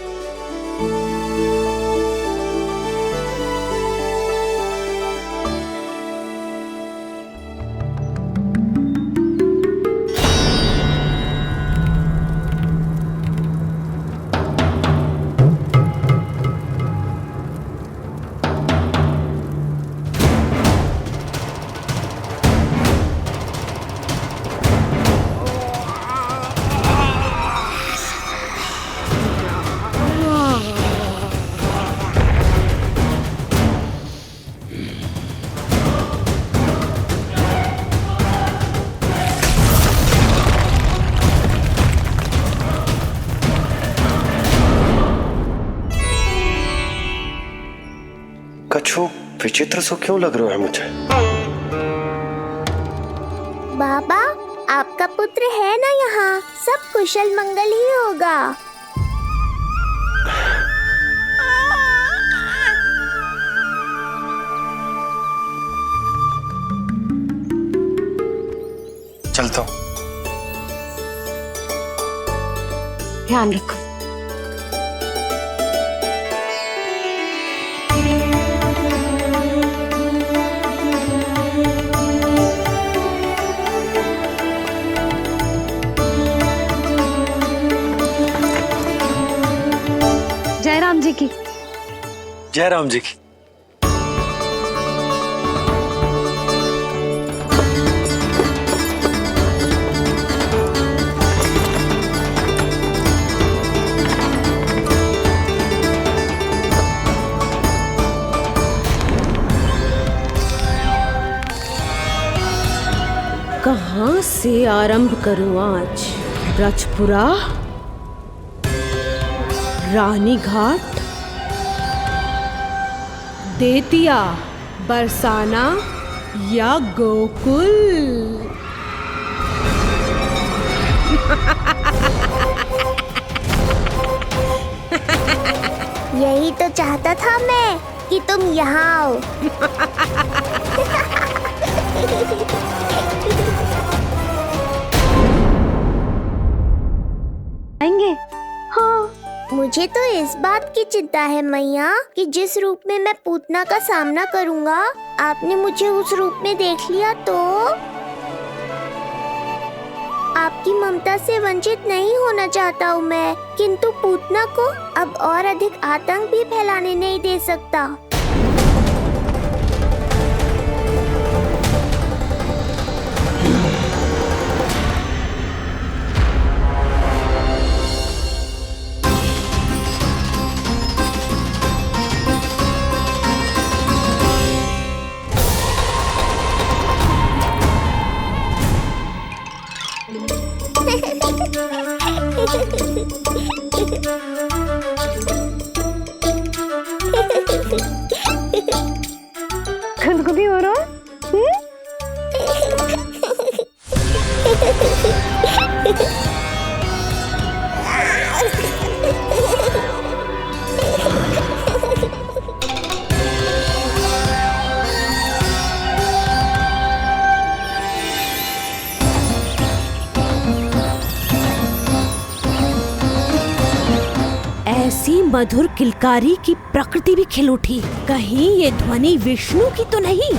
कछु विचित्र सो क्यों लग रहा है मुझे? बाबा, आपका पुत्र है ना यहाँ, सब कुशल मंगल ही होगा। चलता हूँ। ध्यान रखो। जय राम जी की। जय राम जी की। कहाँ से आरंभ करूं आज? ब्रजपुरा, रानी घाट, देतिया, बरसाना या गोकुल? यही तो चाहता था मैं कि तुम यहाँ आओ। आएंगे? हाँ, मुझे तो इस बात की चिंता है मैया कि जिस रूप में मैं पूतना का सामना करूँगा, आपने मुझे उस रूप में देख लिया तो आपकी ममता से वंचित नहीं होना चाहता हूँ मैं, किंतु पूतना को अब और अधिक आतंक भी फैलाने नहीं दे सकता। खुदकुदी हो रहा है? ऐसी मधुर किलकारी की प्रकृति भी खिल उठी। कहीं ये ध्वनि विष्णु की तो नहीं?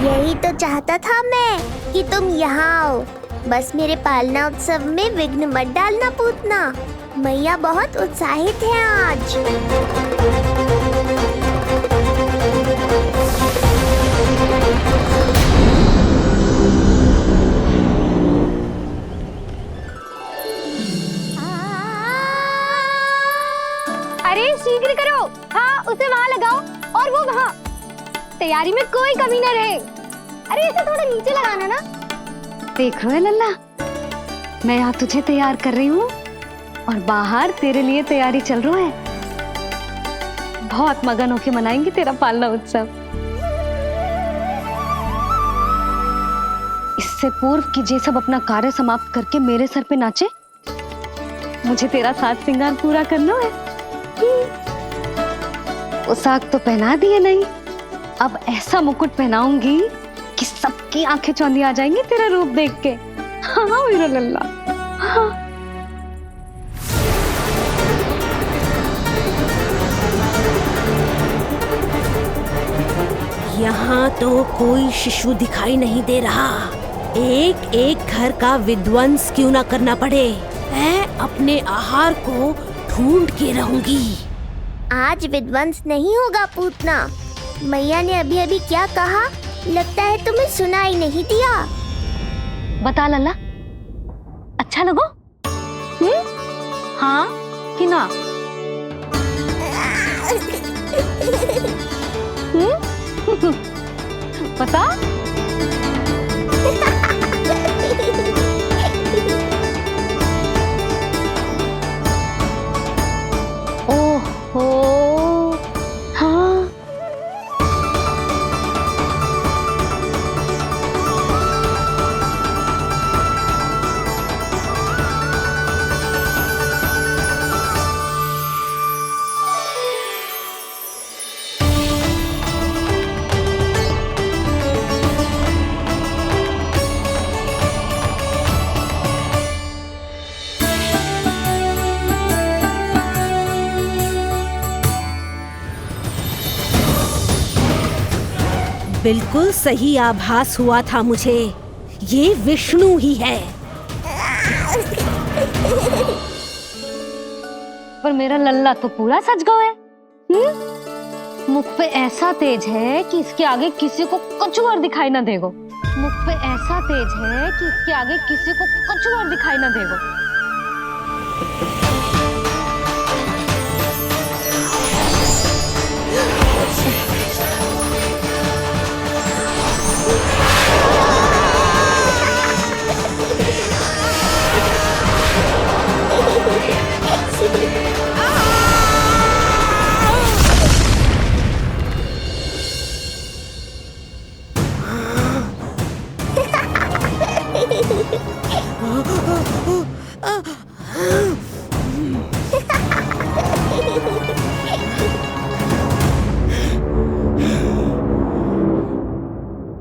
यही तो चाहता था मैं कि तुम यहाँ आओ। बस मेरे पालना उत्सव में विघ्न मत डालना पूतना। मैया बहुत उत्साहित है आज। अरे शीघ्र करो। हाँ, उसे वहाँ लगाओ और वो वहाँ। तैयारी में कोई कमी न रहे। अरे इसे थोड़ा नीचे लगाना ना। देख रहे लल्ला, मैं यहाँ तुझे तैयार कर रही हूँ और बाहर तेरे लिए तैयारी चल रहा है। बहुत मगन होके मनाएंगे तेरा पालना उत्सव। इससे इससे पूर्व कि जे सब अपना कार्य समाप्त करके मेरे सर पे नाचे, मुझे तेरा साज श्रृंगार पूरा करना है। पोशाक तो पहना दिए नहीं, अब ऐसा मुकुट पहनाऊंगी कि सबकी आंखें चौंधी आ जाएंगी तेरा रूप देख के। हाँ मेरा लल्ला, हाँ। यहाँ तो कोई शिशु दिखाई नहीं दे रहा। एक एक घर का विध्वंस क्यों ना करना पड़े, मैं अपने आहार को ढूंढ के रहूंगी। आज विध्वंस नहीं होगा पूतना। मैया ने अभी अभी क्या कहा, लगता है तुम्हें सुनाई नहीं दिया। बता लल्ला, अच्छा लगो? हाँ कि ना? बता। ओहो, हाँ। बिल्कुल सही आभास हुआ था मुझे, ये विष्णु ही है। पर मेरा लल्ला तो पूरा सज गया है। मुख पे ऐसा तेज है कि इसके आगे किसी को कुछ और दिखाई ना देगो। मुख पे ऐसा तेज है कि इसके आगे किसी को कुछ और दिखाई ना देगो।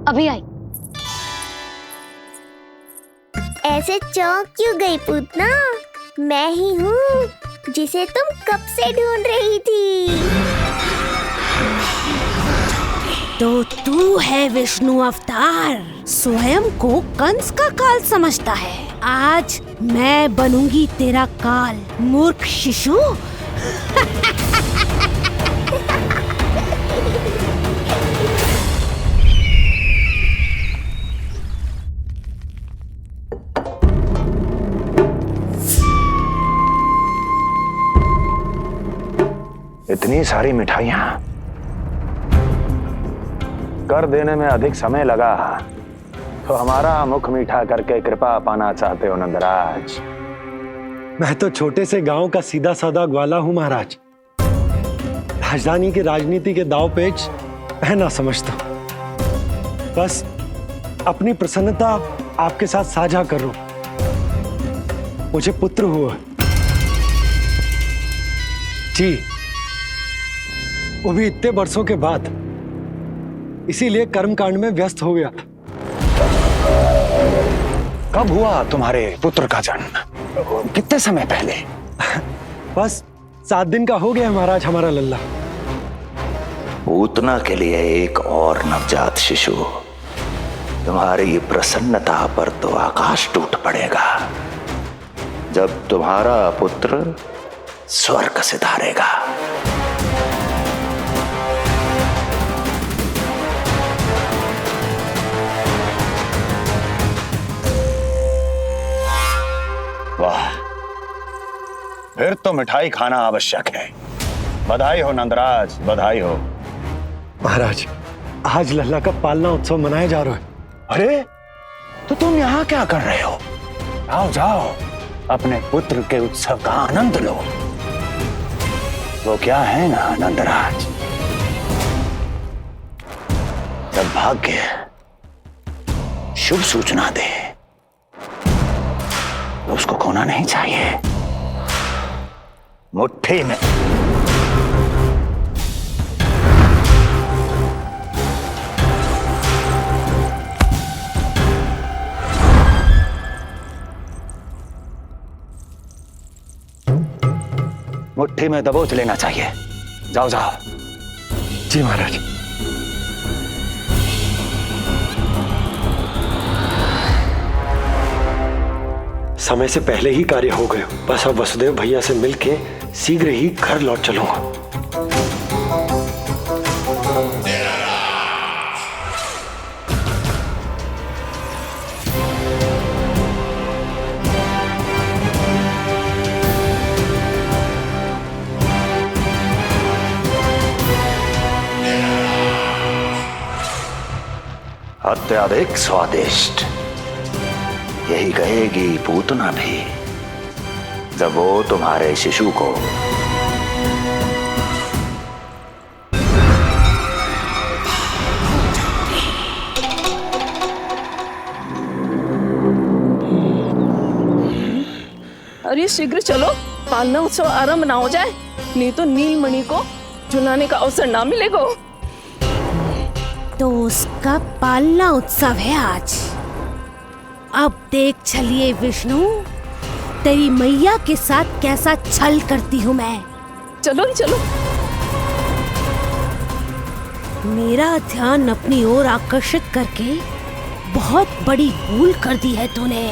अभी आई। ऐसे चौंक क्यों गई पूतना? मैं ही हूँ जिसे तुम कब से ढूंढ रही थी। तो तू है विष्णु अवतार, स्वयं को कंस का काल समझता है। आज मैं बनूंगी तेरा काल, मूर्ख शिशु। इतनी सारी मिठाइयां कर देने में अधिक समय लगा, तो हमारा मुख मीठा करके कृपा पाना चाहते हो नंदराज? मैं तो छोटे से गांव का सीधा साधा ग्वाला हूं महाराज। राजधानी की राजनीति के दाव पेच मैं ना समझता। बस अपनी प्रसन्नता आपके साथ साझा कर रहा हूं। मुझे पुत्र हुआ जी, वो भी इतने वर्षों के बाद, इसीलिए कर्मकांड में व्यस्त हो गया। कब हुआ तुम्हारे पुत्र का जन्म? कितने समय पहले? बस 7 दिन का हो गया महाराज हमारा लल्ला। पूतना के लिए एक और नवजात शिशु। तुम्हारी प्रसन्नता पर तो आकाश टूट पड़ेगा जब तुम्हारा पुत्र स्वर्ग सिधारेगा। वाह, फिर तो मिठाई खाना आवश्यक है। बधाई हो नंदराज, बधाई हो। महाराज, आज लल्ला का पालना उत्सव मनाया जा रहा है। अरे, तो तुम यहाँ क्या कर रहे हो? जाओ जाओ, अपने पुत्र के उत्सव का आनंद लो। वो क्या है ना नंदराज, जब भाग्य शुभ सूचना दे उसको खोना नहीं चाहिए। मुट्ठी में। मुट्ठी में दबोच लेना चाहिए। जाओ जाओ। जी महाराज। समय से पहले ही कार्य हो गए। बस अब वसुदेव भैया से मिलके शीघ्र ही घर लौट चलूंगा। अत्यधिक स्वादिष्ट, यही कहेगी पूतना भी जब वो तुम्हारे शिशु को अरे शीघ्र चलो, पालना उत्सव आरंभ ना हो जाए, नहीं तो नीलमणि को झुलाने का अवसर ना मिलेगा। तो उसका पालना उत्सव है आज। अब देख चलिए विष्णु, तेरी मैया के साथ कैसा छल करती हूँ मैं। चलो चलो। मेरा ध्यान अपनी ओर आकर्षित करके बहुत बड़ी भूल कर दी है तूने।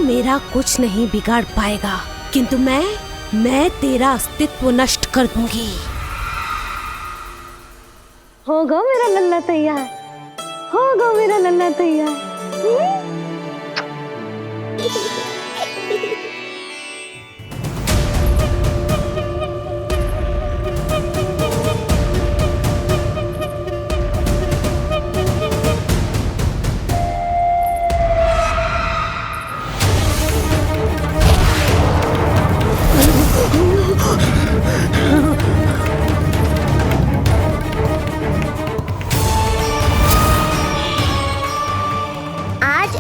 मेरा कुछ नहीं बिगाड़ पाएगा, किंतु मैं तेरा अस्तित्व नष्ट कर दूंगी। होगा मेरा लल्ला तैयार, होगा मेरा लल्ला तैयार।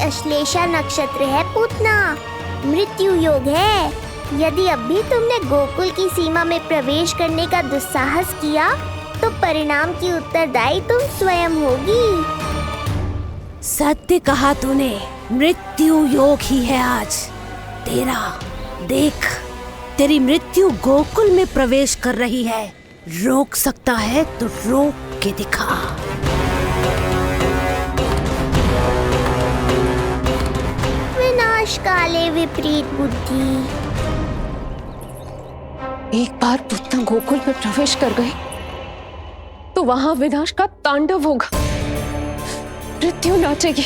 अश्लेषा नक्षत्र है पूतना, मृत्यु योग है। यदि अब भी तुमने गोकुल की सीमा में प्रवेश करने का दुस्साहस किया तो परिणाम की उत्तरदायी तुम स्वयं होगी। सत्य कहा तूने, मृत्यु योग ही है आज तेरा। देख, तेरी मृत्यु गोकुल में प्रवेश कर रही है। रोक सकता है तो रोक के दिखा। विनाश काले विपरीत बुद्धि। एक बार पूतना गोकुल में प्रवेश कर गए तो वहां विनाश का तांडव होगा, मृत्यु नाचेगी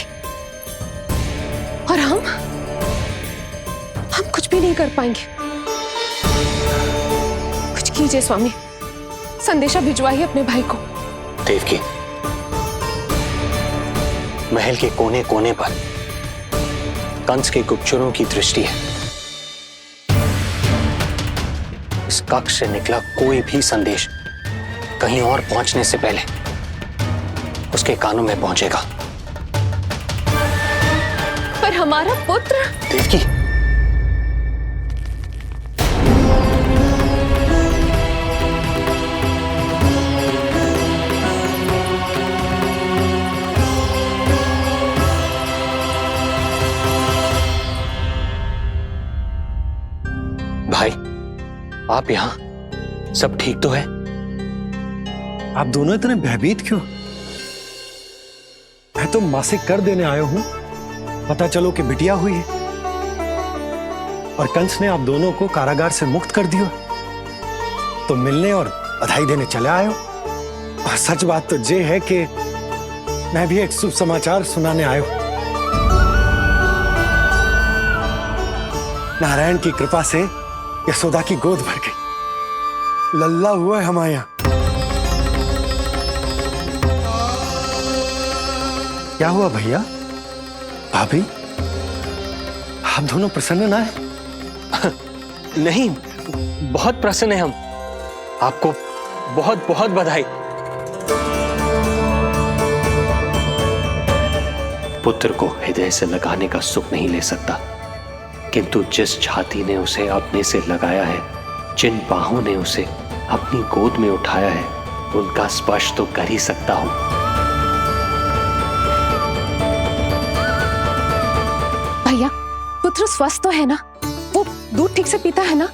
और हम कुछ भी नहीं कर पाएंगे। कुछ कीजिए स्वामी, संदेशा भिजवाइए अपने भाई को। देवकी, महल के कोने कोने पर कंस के गुप्तचरों की दृष्टि है। इस कक्ष से निकला कोई भी संदेश कहीं और पहुंचने से पहले उसके कानों में पहुंचेगा। पर हमारा पुत्र। देवकी, भाई, आप यहाँ सब ठीक तो है? आप दोनों इतने भयभीत क्यों? मैं तो मासिक कर देने आया हूं, पता चलो कि बिटिया हुई है और कंस ने आप दोनों को कारागार से मुक्त कर दिया, तो मिलने और बधाई देने चले आए हो। और सच बात तो ये है कि मैं भी एक शुभ समाचार सुनाने आया हूं। नारायण की कृपा से यशोदा की गोद भर गई, लल्ला हुआ है हमारे यहाँ। क्या हुआ भैया? भाभी, आप दोनों प्रसन्न ना है? नहीं, बहुत प्रसन्न है हम। आपको बहुत बहुत बधाई। पुत्र को हृदय से लगाने का सुख नहीं ले सकता, किंतु जिस छाती ने उसे अपने से लगाया है, जिन बाहों ने उसे अपनी गोद में उठाया है, उनका स्पर्श तो कर ही सकता हूं। भैया, पुत्र स्वस्थ तो है ना? वो दूध ठीक से पीता है ना?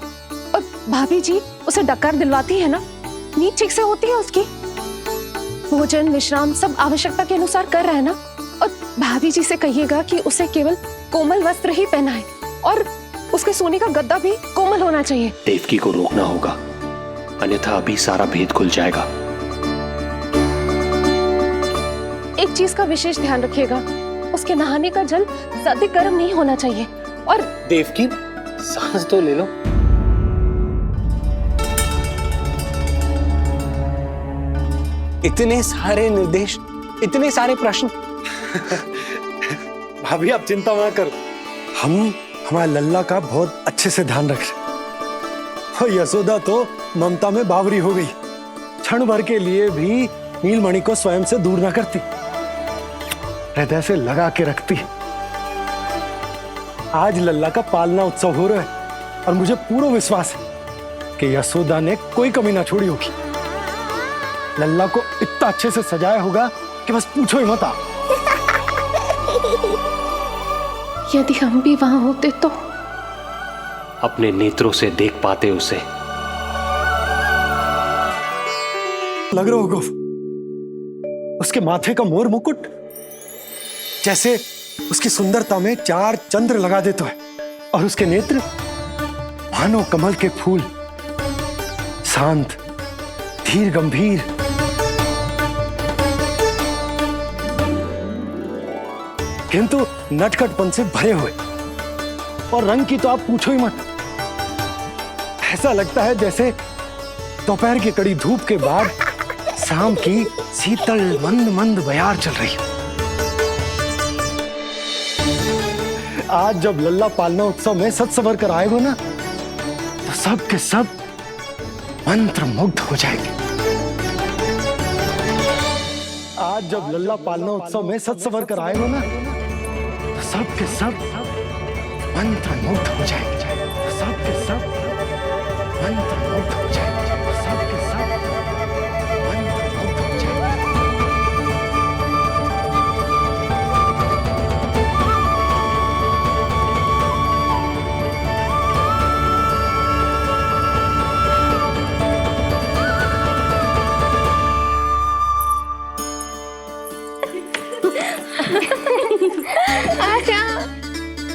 और भाभी जी उसे डकार दिलवाती है ना? नींद ठीक से होती है उसकी? भोजन विश्राम सब आवश्यकता के अनुसार कर रहा है ना? और भाभी जी से कहिएगा कि उसे केवल कोमल वस्त्र ही पहनाए और उसके सोने का गद्दा भी कोमल होना चाहिए। देवकी को रोकना होगा, अन्यथा अभी सारा भेद खुल जाएगा। एक चीज का विशेष ध्यान रखिएगा, उसके नहाने का जल ज्यादा गर्म नहीं होना चाहिए। और देवकी, सांस तो ले लो। इतने सारे निर्देश, इतने सारे प्रश्न। भाभी आप चिंता ना करो, हम हमारे लल्ला का बहुत अच्छे से ध्यान रख रहे। और यशोदा तो ममता में बावरी हो गई, क्षण भर के लिए भी नीलमणि को स्वयं से दूर ना करती, हृदय से लगा के रखती। आज लल्ला का पालना उत्सव हो रहा है और मुझे पूरा विश्वास है कि यशोदा ने कोई कमी ना छोड़ी होगी। लल्ला को इतना अच्छे से सजाया होगा कि बस पूछो ही मत। यदि हम भी वहां होते तो अपने नेत्रों से देख पाते उसे। लग रहा होगा उसके माथे का मोर मुकुट जैसे उसकी सुंदरता में 4 चंद्र लगा देता है, और उसके नेत्र मानो कमल के फूल, शांत, धीर गंभीर। किंतु नटखटपन से भरे हुए, और रंग की तो आप पूछो ही मत। ऐसा लगता है जैसे दोपहर की कड़ी धूप के बाद शाम की शीतल मंद मंद बयार चल रही है। आज जब लल्ला पालना उत्सव में सज संवर कर आएगा ना, तो सब के सब मंत्र मुग्ध हो जाएंगे। आज जब लल्ला पालना उत्सव में सज संवर कर आएगा ना, तो सब के सब मंत्र मुग्ध हो जाएंगे। तो सब के सब मंत्र मुग्ध हो जाएंगे। तो सब के सब मंत्र मुग्ध हो जाएंगे।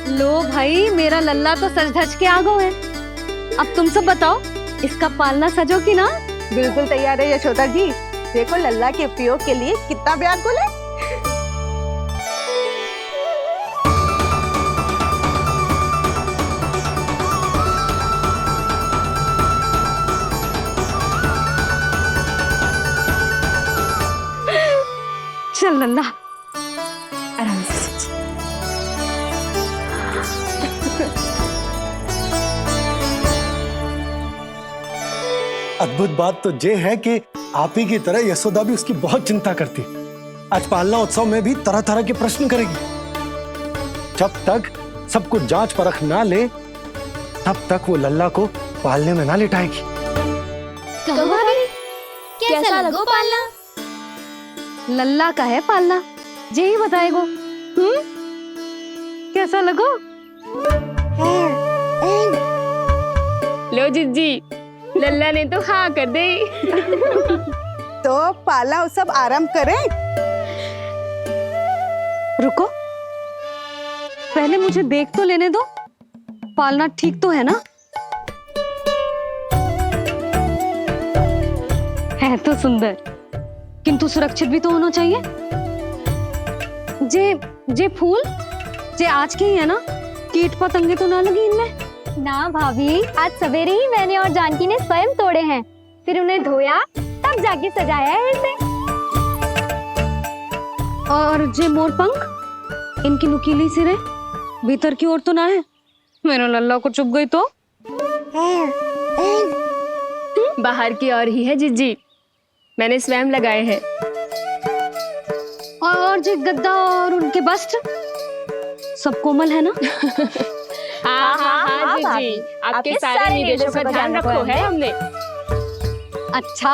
लो भाई, मेरा लल्ला तो सज धज के आ गो है। अब तुम सब बताओ, इसका पालना सजो कि ना? बिल्कुल तैयार है यशोदा जी। देखो लल्ला के उपयोग के लिए कितना व्याकुल है। चल लल्ला, आराम से सज। अद्भुत बात तो ये है कि आप ही की तरह यशोदा भी उसकी बहुत चिंता करती। आज पालना उत्सव में भी तरह तरह के प्रश्न करेगी। जब तक सब कुछ जांच परख ना ले, तब तक वो लल्ला को पालने में ना लिटाएगी। कहो भाभी, कैसा लगो पालना? लल्ला का है पालना, जे ही बताएगो। कैसा लगो? लो जिज्जी, लल्ला ने तो हाँ कर दे। तो पालना उत्सव आरंभ करें? रुको, पहले मुझे देख तो लेने दो। पालना ठीक तो है ना? है तो सुंदर, किंतु सुरक्षित भी तो होना चाहिए। जे फूल जे आज के ही है ना? कीट पतंगे तो ना लगी इनमें? ना भाभी, आज सवेरे ही मैंने और जानकी ने स्वयं तोड़े हैं, फिर उन्हें धोया, तब जाके सजाया है इसे। और जे मोर पंख, इनकी नुकीली सिरे भीतर की ओर तो ना है? मेरा लल्ला को चुभ गई तो? बाहर की ओर ही है जिज्जी, मैंने स्वयं लगाए हैं। और जो गद्दा और उनके वस्त्र सब कोमल है ना? हाँ हाँ हाँ जिज्जी, आपके सारे निर्देशों का ध्यान रखो है हमने। अच्छा